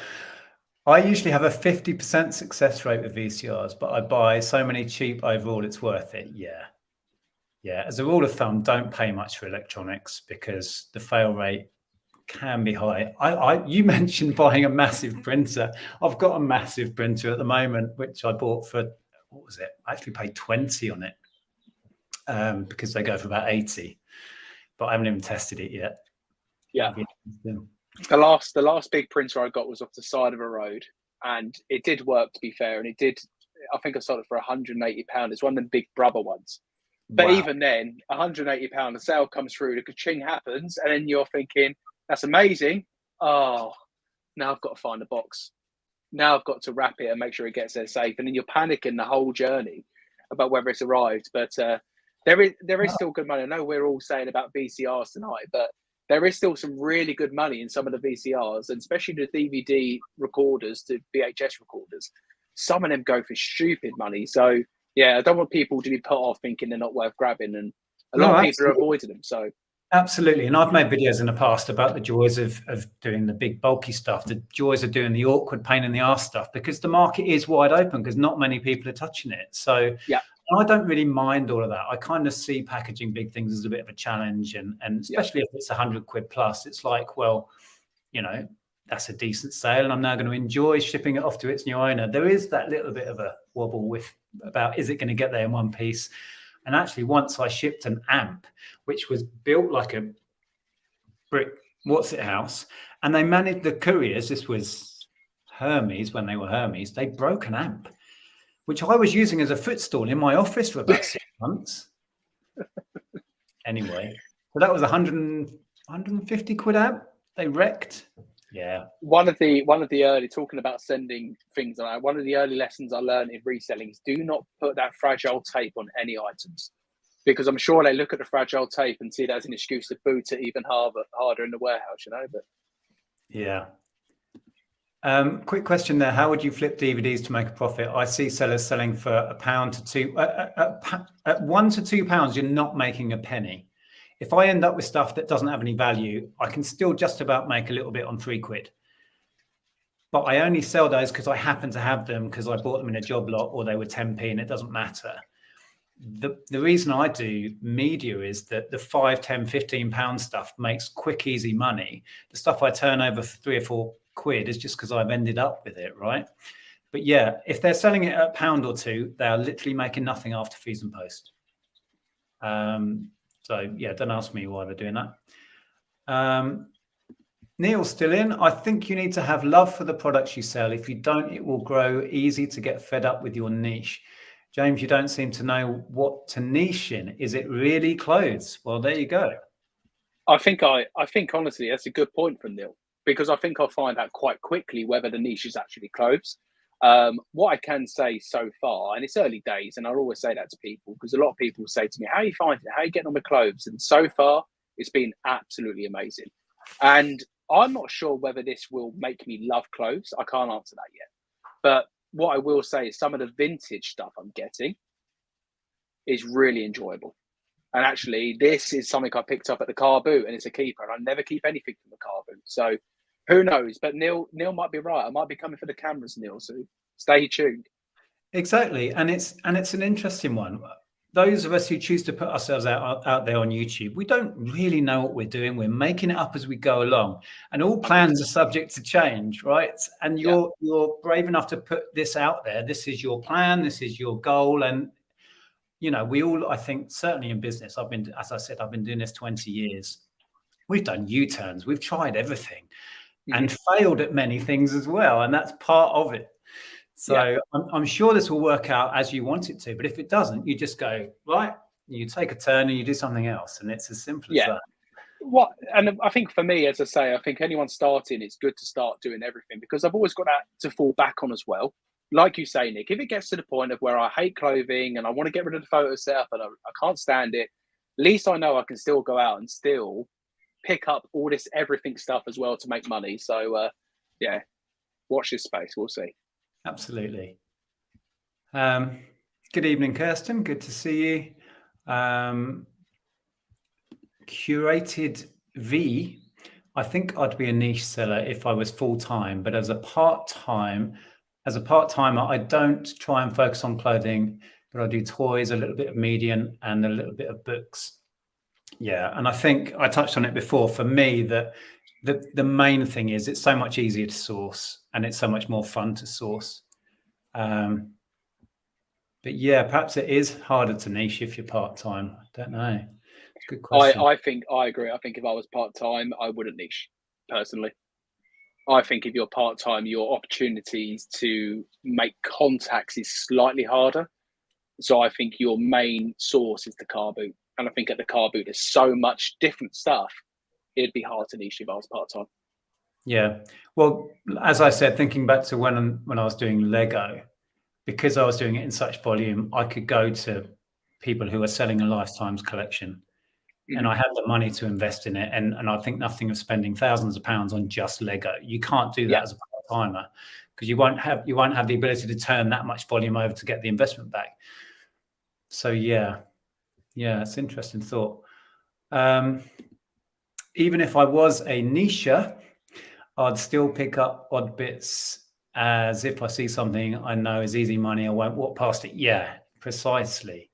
I usually have a 50% success rate with VCRs, but I buy so many cheap overall, it's worth it. Yeah. As a rule of thumb, don't pay much for electronics because the fail rate can be high. You mentioned buying a massive printer. I've got a massive printer at the moment, which I bought for, what was it? I actually paid 20 on it because they go for about 80, but I haven't even tested it yet. Yeah. The last big printer I got was off the side of a road, and it did work, to be fair. And it did, I think I sold it for £180. It's one of them big brother ones. But even then, £180, the sale comes through, the ka-ching happens, and then you're thinking, that's amazing. Oh, now I've got to find a box. Now I've got to wrap it and make sure it gets there safe. And then you're panicking the whole journey about whether it's arrived. But there is still good money. I know we're all saying about VCRs tonight, but there is still some really good money in some of the VCRs, and especially the DVD recorders to VHS recorders. Some of them go for stupid money. So, yeah, I don't want people to be put off thinking they're not worth grabbing, and a lot of people are avoiding them. So, absolutely. And I've made videos in the past about the joys of doing the big bulky stuff, the joys of doing the awkward pain in the arse stuff, because the market is wide open because not many people are touching it. So I don't really mind all of that. I kind of see packaging big things as a bit of a challenge, and especially if it's £100 plus, it's like, well, you know, that's a decent sale, and I'm now going to enjoy shipping it off to its new owner. There is that little bit of a wobble about, is it going to get there in one piece? And actually, once I shipped an amp, which was built like a brick house, and they managed the couriers. This was Hermes, when they were Hermes. They broke an amp, which I was using as a footstool in my office for about 6 months. Anyway, so that was 150 quid amp. They wrecked. Yeah. One of the early, talking about sending things around, one of the early lessons I learned in reselling is do not put that fragile tape on any items, because I'm sure they look at the fragile tape and see that as an excuse to boot it even harder in the warehouse, you know. But yeah. Quick question there. How would you flip DVDs to make a profit? I see sellers selling for £1 to £2. At £1 to £2, you're not making a penny. If I end up with stuff that doesn't have any value, I can still just about make a little bit on £3. But I only sell those because I happen to have them because I bought them in a job lot or they were 10p, and it doesn't matter. The reason I do media is that the 5, 10, 15 pound stuff makes quick, easy money. The stuff I turn over for 3 or 4 quid is just because I've ended up with it, right? But yeah, if they're selling it at £1 or £2, they are literally making nothing after fees and post. So yeah, don't ask me why they're doing that. Neil's still in. I think you need to have love for the products you sell. If you don't, it will grow easy to get fed up with your niche. James, you don't seem to know what to niche in. Is it really clothes? Well, there you go. I think honestly, that's a good point from Neil, because I think I'll find out quite quickly whether the niche is actually clothes. What I can say so far, and it's early days, and I always say that to people, because a lot of people say to me, how are you finding it? How are you getting on with clothes? And so far, it's been absolutely amazing. And I'm not sure whether this will make me love clothes. I can't answer that yet. But what I will say is some of the vintage stuff I'm getting is really enjoyable. And actually, this is something I picked up at the car boot, and it's a keeper. And I never keep anything from the car boot. So who knows? But Neil might be right. I might be coming for the cameras, Neil. So stay tuned. Exactly. And it's an interesting one. Those of us who choose to put ourselves out there on YouTube, we don't really know what we're doing. We're making it up as we go along, and all plans are subject to change, right? And you're brave enough to put this out there. This is your plan. This is your goal. And, you know, we all, I think, certainly in business, as I said, I've been doing this 20 years. We've done U-turns. We've tried everything and failed at many things as well. And that's part of it. So I'm sure this will work out as you want it to, but if it doesn't, you just go, right, you take a turn and you do something else. And it's as simple as that. And I think for me, as I say, I think anyone starting, it's good to start doing everything, because I've always got that to fall back on as well. Like you say, Nick, if it gets to the point of where I hate clothing and I want to get rid of the photo setup and I can't stand it, at least I know I can still go out and still pick up all this everything stuff as well to make money. So watch this space. We'll see. Absolutely. Good evening, Kirsten. Good to see you. Curated V. I think I'd be a niche seller if I was full-time, but as a part-timer, I don't try and focus on clothing, but I do toys, a little bit of median, and a little bit of books. Yeah, and I think I touched on it before. For me, that the main thing is it's so much easier to source and it's so much more fun to source. But yeah, perhaps it is harder to niche if you're part-time. I don't know. Good question. I think I agree. I think if I was part-time, I wouldn't niche personally. I think if you're part-time, your opportunities to make contacts is slightly harder. So I think your main source is the car boot. And I think at the car boot, there's so much different stuff. It'd be hard to niche if I was part-time. Yeah. Well, as I said, thinking back to when I was doing Lego, because I was doing it in such volume, I could go to people who are selling a lifetime's collection, and I had the money to invest in it. And I think nothing of spending thousands of pounds on just Lego. You can't do that as a part-timer, because you won't have the ability to turn that much volume over to get the investment back. So yeah, it's an interesting thought. Even if I was a nicher, I'd still pick up odd bits, as if I see something I know is easy money, I won't walk past it. Yeah, precisely.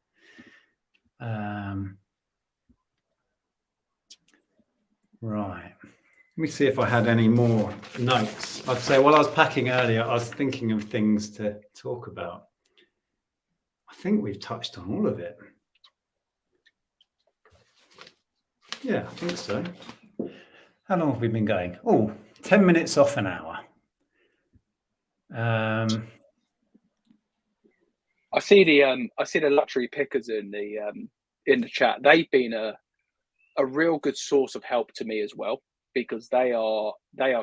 Right. Let me see if I had any more notes. I'd say while I was packing earlier, I was thinking of things to talk about. I think we've touched on all of it. Yeah, I think so. How long have we been going? Oh, 10 minutes off an hour. I see the luxury pickers in the chat. They've been a real good source of help to me as well, because they are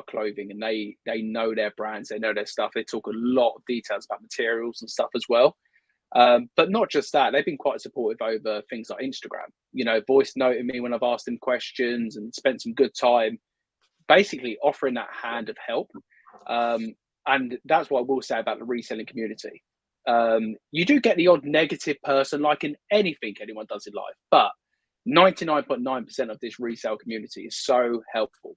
clothing, and they know their brands, they know their stuff. They talk a lot of details about materials and stuff as well. But not just that, they've been quite supportive over things like Instagram. You know, voice noting me when I've asked them questions and spent some good time, basically offering that hand of help. And that's what I will say about the reselling community. You do get the odd negative person, like in anything anyone does in life, but 99.9% of this resale community is so helpful.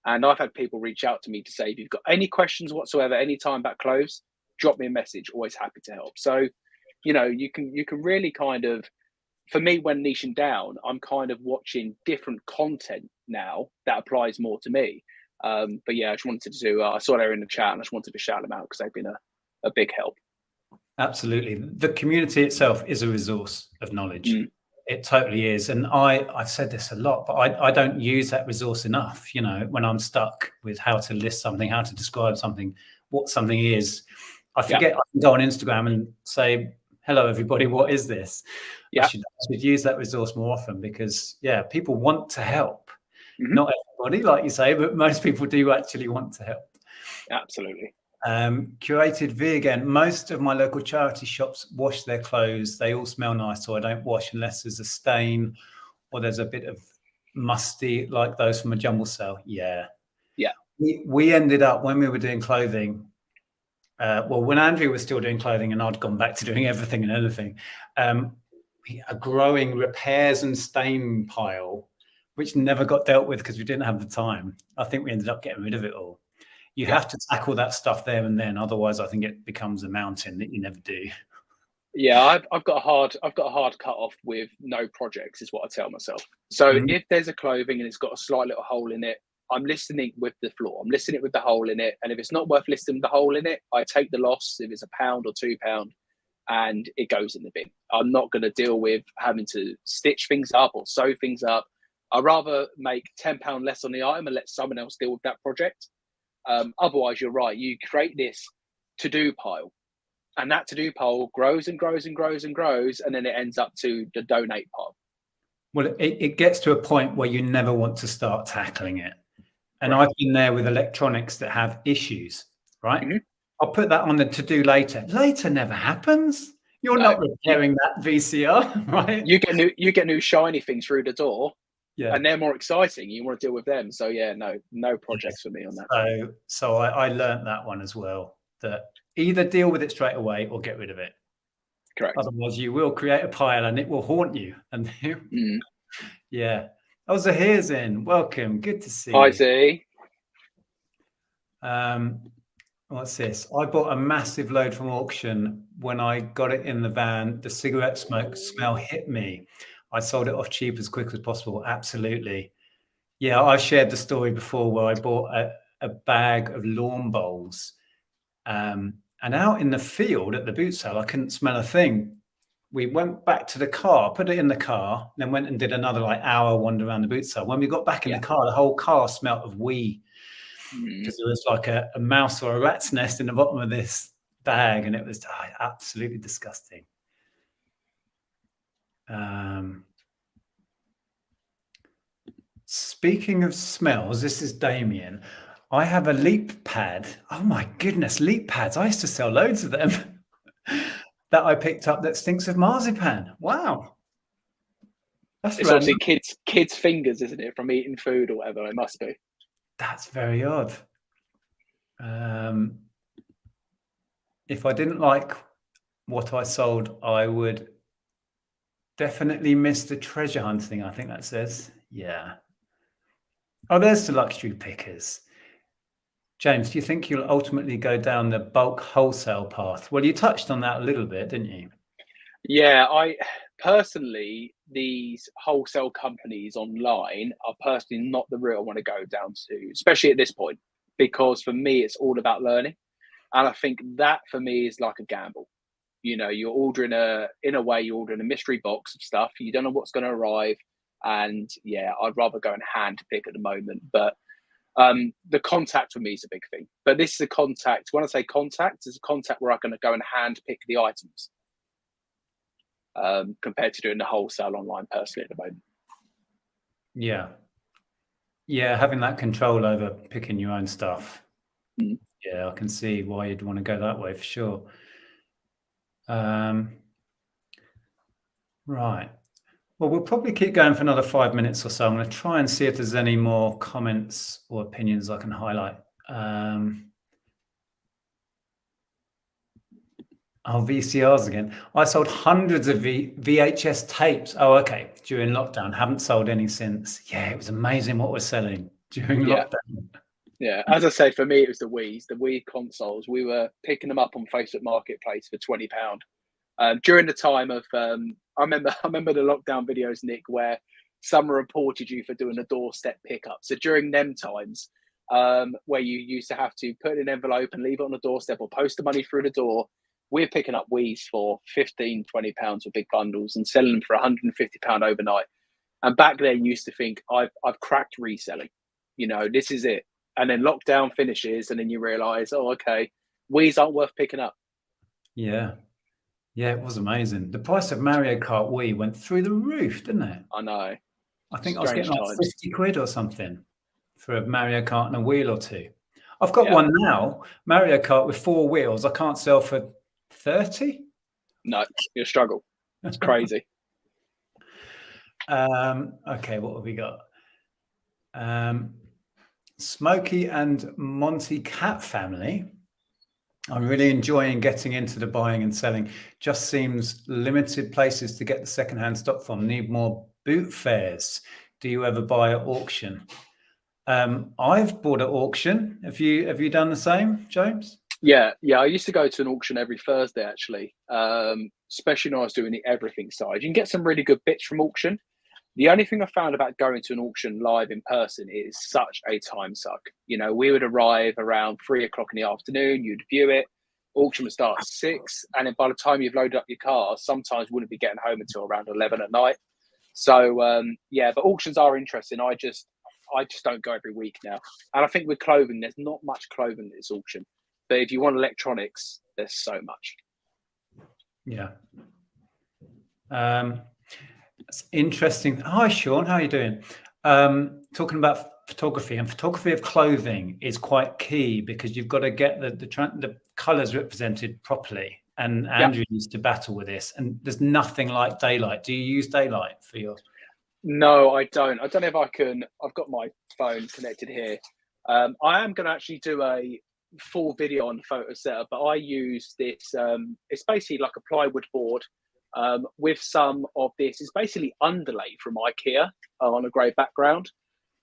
And I've had people reach out to me to say, if you've got any questions whatsoever, anytime about clothes, drop me a message. Always happy to help. So, you know, you can really kind of, for me, when niching down, I'm kind of watching different content now that applies more to me. But yeah, I just wanted to, I saw they were in the chat, and I just wanted to shout them out because they've been a big help. Absolutely. The community itself is a resource of knowledge. It totally is. And I've said this a lot, but I don't use that resource enough. You know, when I'm stuck with how to list something, how to describe something, what something is, I forget. I can go on Instagram and say, hello, everybody, what is this? I should use that resource more often, because, yeah, people want to help. Not everybody, like you say, but most people do actually want to help. Absolutely. Curated V again. Most of my local charity shops wash their clothes. They all smell nice, so I don't wash unless there's a stain or there's a bit of musty, like those from a jumble sale. Yeah. We ended up, when we were doing clothing, when Andrea was still doing clothing and I'd gone back to doing everything and anything, a growing repairs and stain pile, which never got dealt with because we didn't have the time. I think we ended up getting rid of it all. You have to tackle that stuff there and then, otherwise I think it becomes a mountain that you never do. Yeah, I've got a hard cut off with no projects, is what I tell myself. So if there's a clothing and it's got a slight little hole in it, I'm listening with the floor. I'm listening with the hole in it. And if it's not worth listing the hole in it, I take the loss if it's £1 or £2, and it goes in the bin. I'm not going to deal with having to stitch things up or sew things up. I'd rather make £10 less on the item and let someone else deal with that project. Otherwise, you're right. You create this to-do pile, and that to-do pile grows and grows and grows and grows, and then it ends up to the donate pile. Well, it gets to a point where you never want to start tackling it. And I've been there with electronics that have issues, right? I'll put that on the to-do later. Later never happens. You're not repairing that VCR, right? You get new shiny things through the door. Yeah. And they're more exciting. You want to deal with them. So yeah, no projects for me on that. So I learned that one as well, that either deal with it straight away or get rid of it. Correct. Otherwise you will create a pile and it will haunt you. And yeah. Oh, Zahir's in. Welcome. Good to see you. Hi, Z. What's this? I bought a massive load from auction. When I got it in the van, the cigarette smoke smell hit me. I sold it off cheap as quick as possible. Absolutely. Yeah, I've shared the story before where I bought a bag of lawn bowls. And out in the field at the boot sale, I couldn't smell a thing. We went back to the car, put it in the car, then went and did another hour wander around the boot sale. When we got back in the car, the whole car smelled of wee. Because there was like a mouse or a rat's nest in the bottom of this bag, and it was absolutely disgusting. Speaking of smells, this is Damien. I have a leap pad. Oh my goodness, leap pads. I used to sell loads of them that I picked up that stinks of marzipan. Wow. It's obviously kids' fingers, isn't it, from eating food or whatever? It must be. That's very odd. If I didn't like what I sold, I would definitely miss the treasure hunting, I think that says. Yeah. Oh, there's the luxury pickers. James, do you think you'll ultimately go down the bulk wholesale path? Well, you touched on that a little bit, didn't you? Yeah, I personally, these wholesale companies online are personally not the route I want to go down to, especially at this point, because for me, it's all about learning. And I think that for me is like a gamble. You know, you're ordering you're ordering a mystery box of stuff. You don't know what's going to arrive. And yeah, I'd rather go and hand pick at the moment. But the contact for me is a big thing. But this is a contact. When I say contact, it's a contact where I'm going to go and hand pick the items, compared to doing the wholesale online personally at the moment. Yeah, having that control over picking your own stuff. Mm. Yeah, I can see why you'd want to go that way for sure. Right. Well, we'll probably keep going for another 5 minutes or so. I'm going to try and see if there's any more comments or opinions I can highlight. VCRs again. I sold hundreds of VHS tapes. Oh, okay. During lockdown. Haven't sold any since. Yeah, it was amazing what we're selling during lockdown. Yeah, as I say, for me, it was the Wii consoles. We were picking them up on Facebook Marketplace for £20. During the time of, I remember the lockdown videos, Nick, where someone reported you for doing a doorstep pickup. So during them times, where you used to have to put in an envelope and leave it on the doorstep or post the money through the door, we're picking up Wii's for £15, £20 for big bundles and selling them for £150 overnight. And back then, you used to think, I've cracked reselling. You know, this is it. And then lockdown finishes, and then you realise, oh, okay, Wii's aren't worth picking up. Yeah, it was amazing. The price of Mario Kart Wii went through the roof, didn't it? I know. I think I was getting like 50 quid or something for a Mario Kart and a wheel or two. I've got one now, Mario Kart with 4 wheels. I can't sell for 30. No, you'll struggle. It's crazy. Okay, what have we got? Smokey and Monty Cat Family. I'm really enjoying getting into the buying and selling. Just seems limited places to get the secondhand stock from. Need more boot fairs. Do you ever buy at auction? I've bought at auction. Have you done the same, James? Yeah. I used to go to an auction every Thursday, actually, especially when I was doing the everything side. You can get some really good bits from auction. The only thing I found about going to an auction live in person is such a time suck. You know, we would arrive around 3 o'clock in the afternoon, you'd view it, auction would start at 6, and then by the time you've loaded up your car, sometimes wouldn't be getting home until around 11 at night. So, but auctions are interesting. I just don't go every week now. And I think with clothing, there's not much clothing at this auction. But if you want electronics, there's so much. Yeah. It's interesting. Hi, Sean. How are you doing? Talking about photography, and photography of clothing is quite key because you've got to get the colours represented properly. And Andrea used to battle with this, and there's nothing like daylight. Do you use daylight for your? No, I don't. I don't know if I can. I've got my phone connected here. I am going to actually do a full video on photo setup, but I use this. It's basically like a plywood board. With some of this, it's basically underlay from IKEA on a grey background.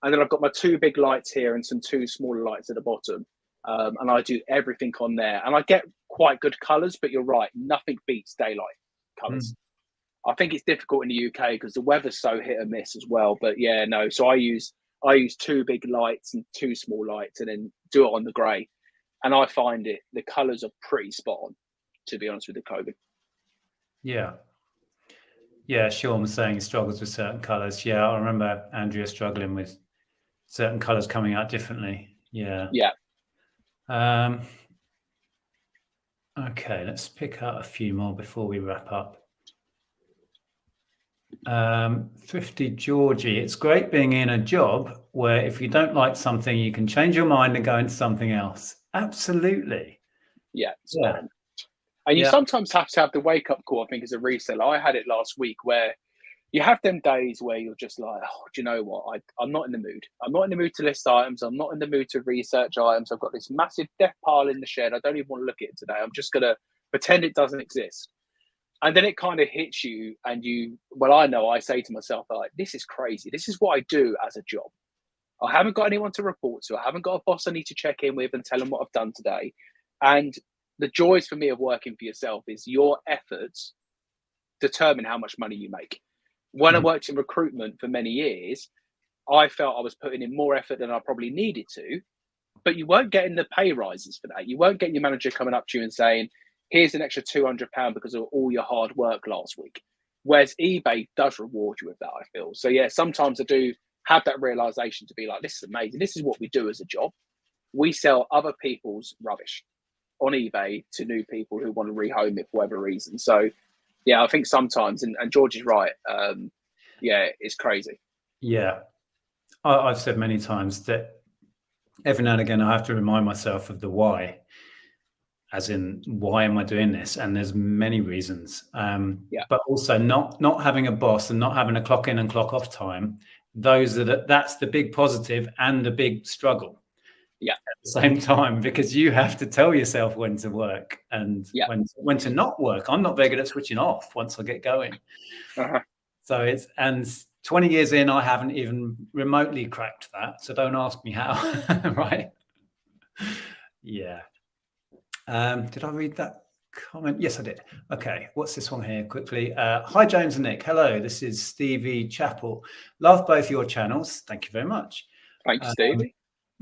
And then I've got my 2 big lights here and some 2 smaller lights at the bottom. And I do everything on there. And I get quite good colours, but you're right, nothing beats daylight colours. I think it's difficult in the UK because the weather's so hit and miss as well. But yeah, no. So I use 2 big lights and 2 small lights and then do it on the grey. And I find the colours are pretty spot on, to be honest with the clothing. Yeah, Sean was saying he struggles with certain colours. Yeah, I remember Andrea struggling with certain colours coming out differently. Yeah. Okay, let's pick out a few more before we wrap up. Thrifty Georgie, it's great being in a job where if you don't like something, you can change your mind and go into something else. Absolutely. Yeah. And you sometimes have to have the wake-up call, I think, as a reseller. I had it last week where you have them days where you're just like, oh, do you know what? I'm not in the mood. I'm not in the mood to list items. I'm not in the mood to research items. I've got this massive death pile in the shed. I don't even want to look at it today. I'm just going to pretend it doesn't exist. And then it kind of hits you and I say to myself, like, this is crazy. This is what I do as a job. I haven't got anyone to report to. I haven't got a boss I need to check in with and tell them what I've done today. And the joys for me of working for yourself is your efforts determine how much money you make. When I worked in recruitment for many years, I felt I was putting in more effort than I probably needed to, but you weren't getting the pay rises for that. You weren't getting your manager coming up to you and saying, here's an extra £200 because of all your hard work last week. Whereas eBay does reward you with that, I feel. So yeah, sometimes I do have that realization to be like, this is amazing. This is what we do as a job. We sell other people's rubbish on eBay to new people who want to rehome it for whatever reason. So yeah, I think sometimes, and George is right. Yeah, it's crazy. Yeah. I've said many times that every now and again, I have to remind myself of the why, as in, why am I doing this? And there's many reasons. But also not having a boss and not having a clock in and clock off time. That's the big positive and the big struggle. Yeah. At the same time, because you have to tell yourself when to work and when to not work. I'm not very good at switching off once I get going. So and 20 years in, I haven't even remotely cracked that. So don't ask me how. Right? Yeah. Did I read that comment? Yes, I did. Okay. What's this one here quickly? Hi, James and Nick. Hello. This is Stevie Chappell. Love both your channels. Thank you very much. Thanks, Stevie.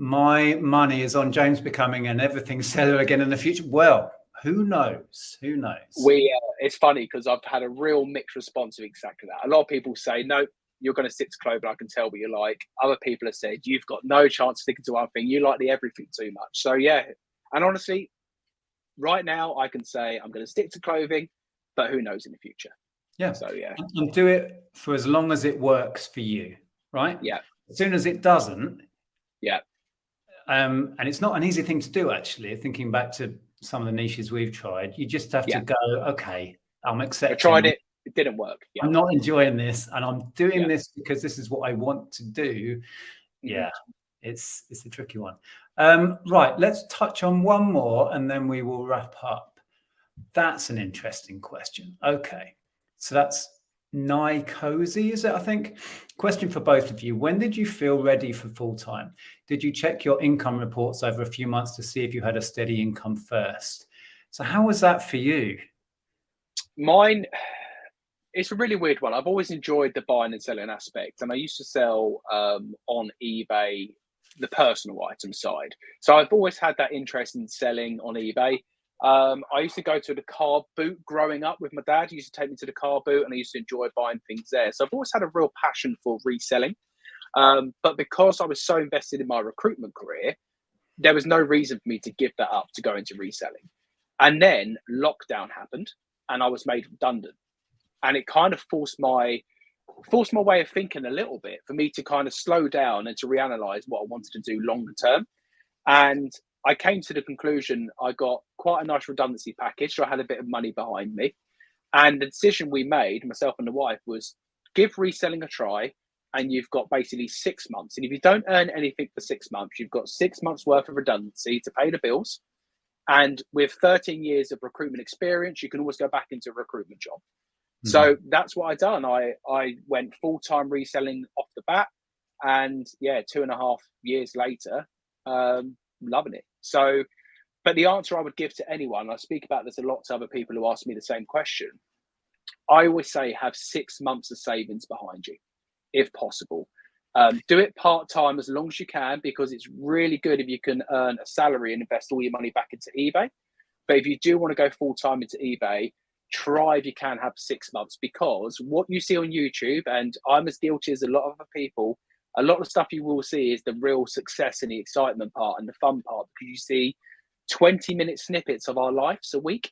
My money is on James becoming an everything seller again in the future. Well, who knows? Who knows? It's funny because I've had a real mixed response of exactly that. A lot of people say, no, you're going to stick to clothing. I can tell what you like. Other people have said, you've got no chance of sticking to one thing. You like the everything too much. So yeah. And honestly, right now I can say I'm going to stick to clothing, but who knows in the future? Yeah. So yeah. And do it for as long as it works for you, right? Yeah. As soon as it doesn't. Yeah. And it's not an easy thing to do, actually. Thinking back to some of the niches we've tried, you just have to go, okay, I'm accepting. I tried it. It didn't work. Yeah. I'm not enjoying this, and I'm doing this because this is what I want to do. Yeah, it's a tricky one. Right, let's touch on one more, and then we will wrap up. That's an interesting question. Okay, so that's Cozy, is it? I think. Question for both of you. When did you feel ready for full-time? Did you check your income reports over a few months to see if you had a steady income first? So how was that for you? Mine, it's a really weird one. I've always enjoyed the buying and selling aspect. And I used to sell on eBay, the personal item side. So I've always had that interest in selling on eBay. I used to go to the car boot growing up with my dad. He used to take me to the car boot and I used to enjoy buying things there. So I've always had a real passion for reselling. But because I was so invested in my recruitment career, there was no reason for me to give that up to go into reselling. And then lockdown happened and I was made redundant. And it kind of forced my way of thinking a little bit for me to kind of slow down and to reanalyze what I wanted to do longer term. And I came to the conclusion I got quite a nice redundancy package. So I had a bit of money behind me. And the decision we made, myself and the wife, was give reselling a try. And you've got basically 6 months. And if you don't earn anything for 6 months, you've got 6 months worth of redundancy to pay the bills. And with 13 years of recruitment experience, you can always go back into a recruitment job. Mm-hmm. So that's what I done. I went full-time reselling off the bat. And yeah, 2.5 years later, loving it. So, but the answer I would give to anyone, I speak about this a lot to other people who ask me the same question. I always say have 6 months of savings behind you, if possible. Do it part-time as long as you can, because it's really good if you can earn a salary and invest all your money back into eBay. But if you do want to go full-time into eBay, try if you can have 6 months, because what you see on YouTube, and I'm as guilty as a lot of other people, a lot of stuff you will see is the real success and the excitement part and the fun part, because you see 20-minute snippets of our lives a week.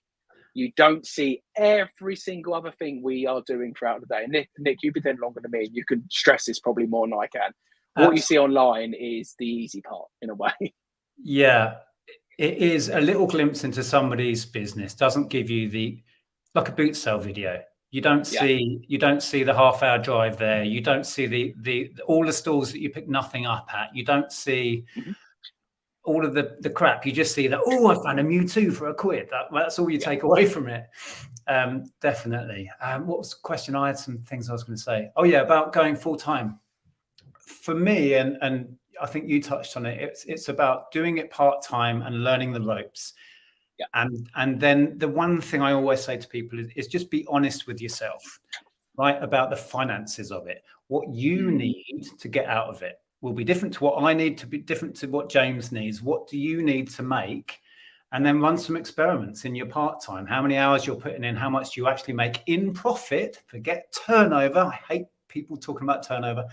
You don't see every single other thing we are doing throughout the day. And Nick, you've been there longer than me, and you can stress this probably more than I can. What you see online is the easy part, in a way. Yeah, it is a little glimpse into somebody's business. Doesn't give you like a boot sale video. You don't see the half-hour drive there. You don't see the all the stalls that you pick nothing up at. You don't see all of the crap. You just see that, oh, I found a Mewtwo for £1. That's all you take away from it. Definitely. What was the question? I had some things I was going to say. Oh yeah, about going full-time. For me, and I think you touched on it, it's about doing it part-time and learning the ropes. Yeah. And then the one thing I always say to people is just be honest with yourself, right? About the finances of it. What you need to get out of it will be different to what I need, to be different to what James needs. What do you need to make? and then run some experiments in your part-time. How many hours you're putting in, how much you actually make in profit. Forget turnover. I hate people talking about turnover.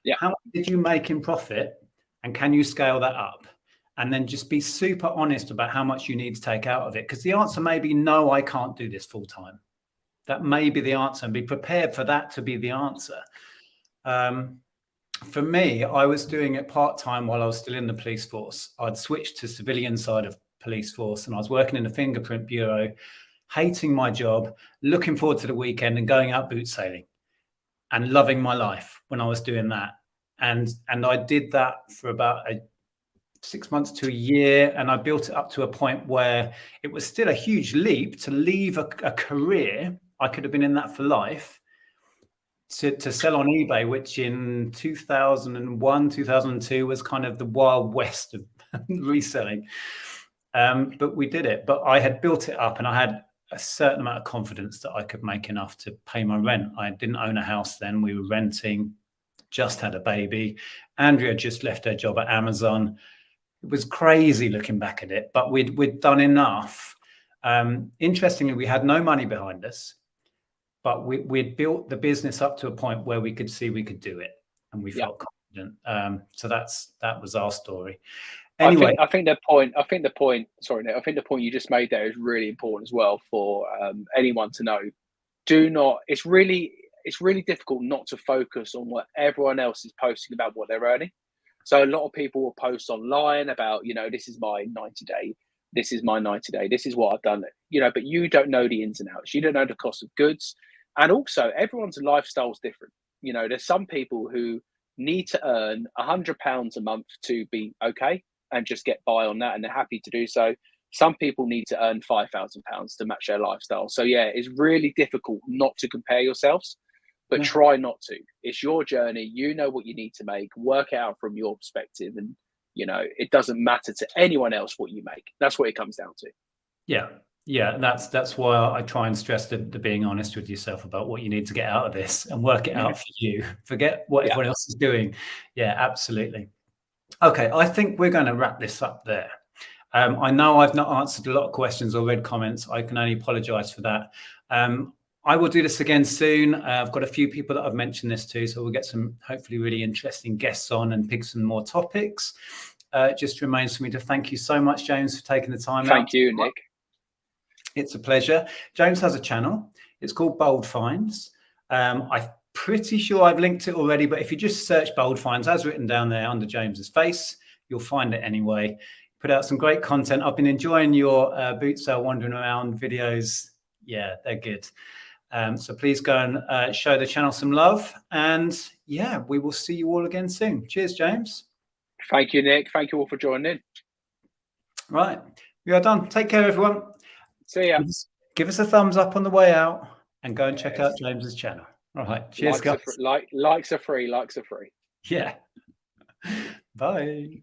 Yeah. How much did you make in profit, and can you scale that up? And then just be super honest about how much you need to take out of it, because the answer may be no, I can't do this full time. That may be the answer, and be prepared for that to be the answer. For me, I was doing it part-time while I was still in the police force. I'd switched to civilian side of police force, and I was working in the fingerprint bureau, hating my job, looking forward to the weekend and going out boot sailing and loving my life when I was doing that. And I did that for about 6 months to a year, and I built it up to a point where it was still a huge leap to leave a career. I could have been in that for life, to sell on eBay, which in 2001, 2002 was kind of the wild west of reselling. But we did it. But I had built it up, and I had a certain amount of confidence that I could make enough to pay my rent. I didn't own a house then. We were renting, just had a baby. Andrea just left her job at Amazon. It was crazy looking back at it, but we'd done enough. Interestingly, we had no money behind us, but we'd built the business up to a point where we could see we could do it, and we felt confident. So that was our story. Anyway, I think the point you just made there is really important as well for anyone to know. It's really difficult not to focus on what everyone else is posting about what they're earning. So a lot of people will post online about, this is my 90-day, this is my 90-day, this is what I've done, but you don't know the ins and outs. You don't know the cost of goods. And also everyone's lifestyle is different. There's some people who need to earn £100 a month to be okay and just get by on that, and they're happy to do so. Some people need to earn £5,000 to match their lifestyle. So yeah, it's really difficult not to compare yourselves. But try not to. It's your journey. You know what you need to make. Work it out from your perspective, and it doesn't matter to anyone else what you make. That's what it comes down to. Yeah. That's why I try and stress the being honest with yourself about what you need to get out of this, and work it out for you. Forget what everyone else is doing. Yeah, absolutely. Okay, I think we're going to wrap this up there. I know I've not answered a lot of questions or read comments. I can only apologize for that. I will do this again soon. I've got a few people that I've mentioned this to, so we'll get some hopefully really interesting guests on and pick some more topics. It just remains for me to thank you so much, James, for taking the time out. Thank you, Nick. It's a pleasure. James has a channel. It's called BoldFinds. I'm pretty sure I've linked it already, but if you just search BoldFinds, as written down there under James's face, you'll find it anyway. Put out some great content. I've been enjoying your boot sale wandering around videos. Yeah, they're good. So please go and show the channel some love. And yeah, we will see you all again soon. Cheers, James. Thank you, Nick. Thank you all for joining in. Right. We are done. Take care, everyone. See ya. Give us a thumbs up on the way out, and go and check out James's channel. All right. Cheers, guys. Likes are free. Yeah. Bye.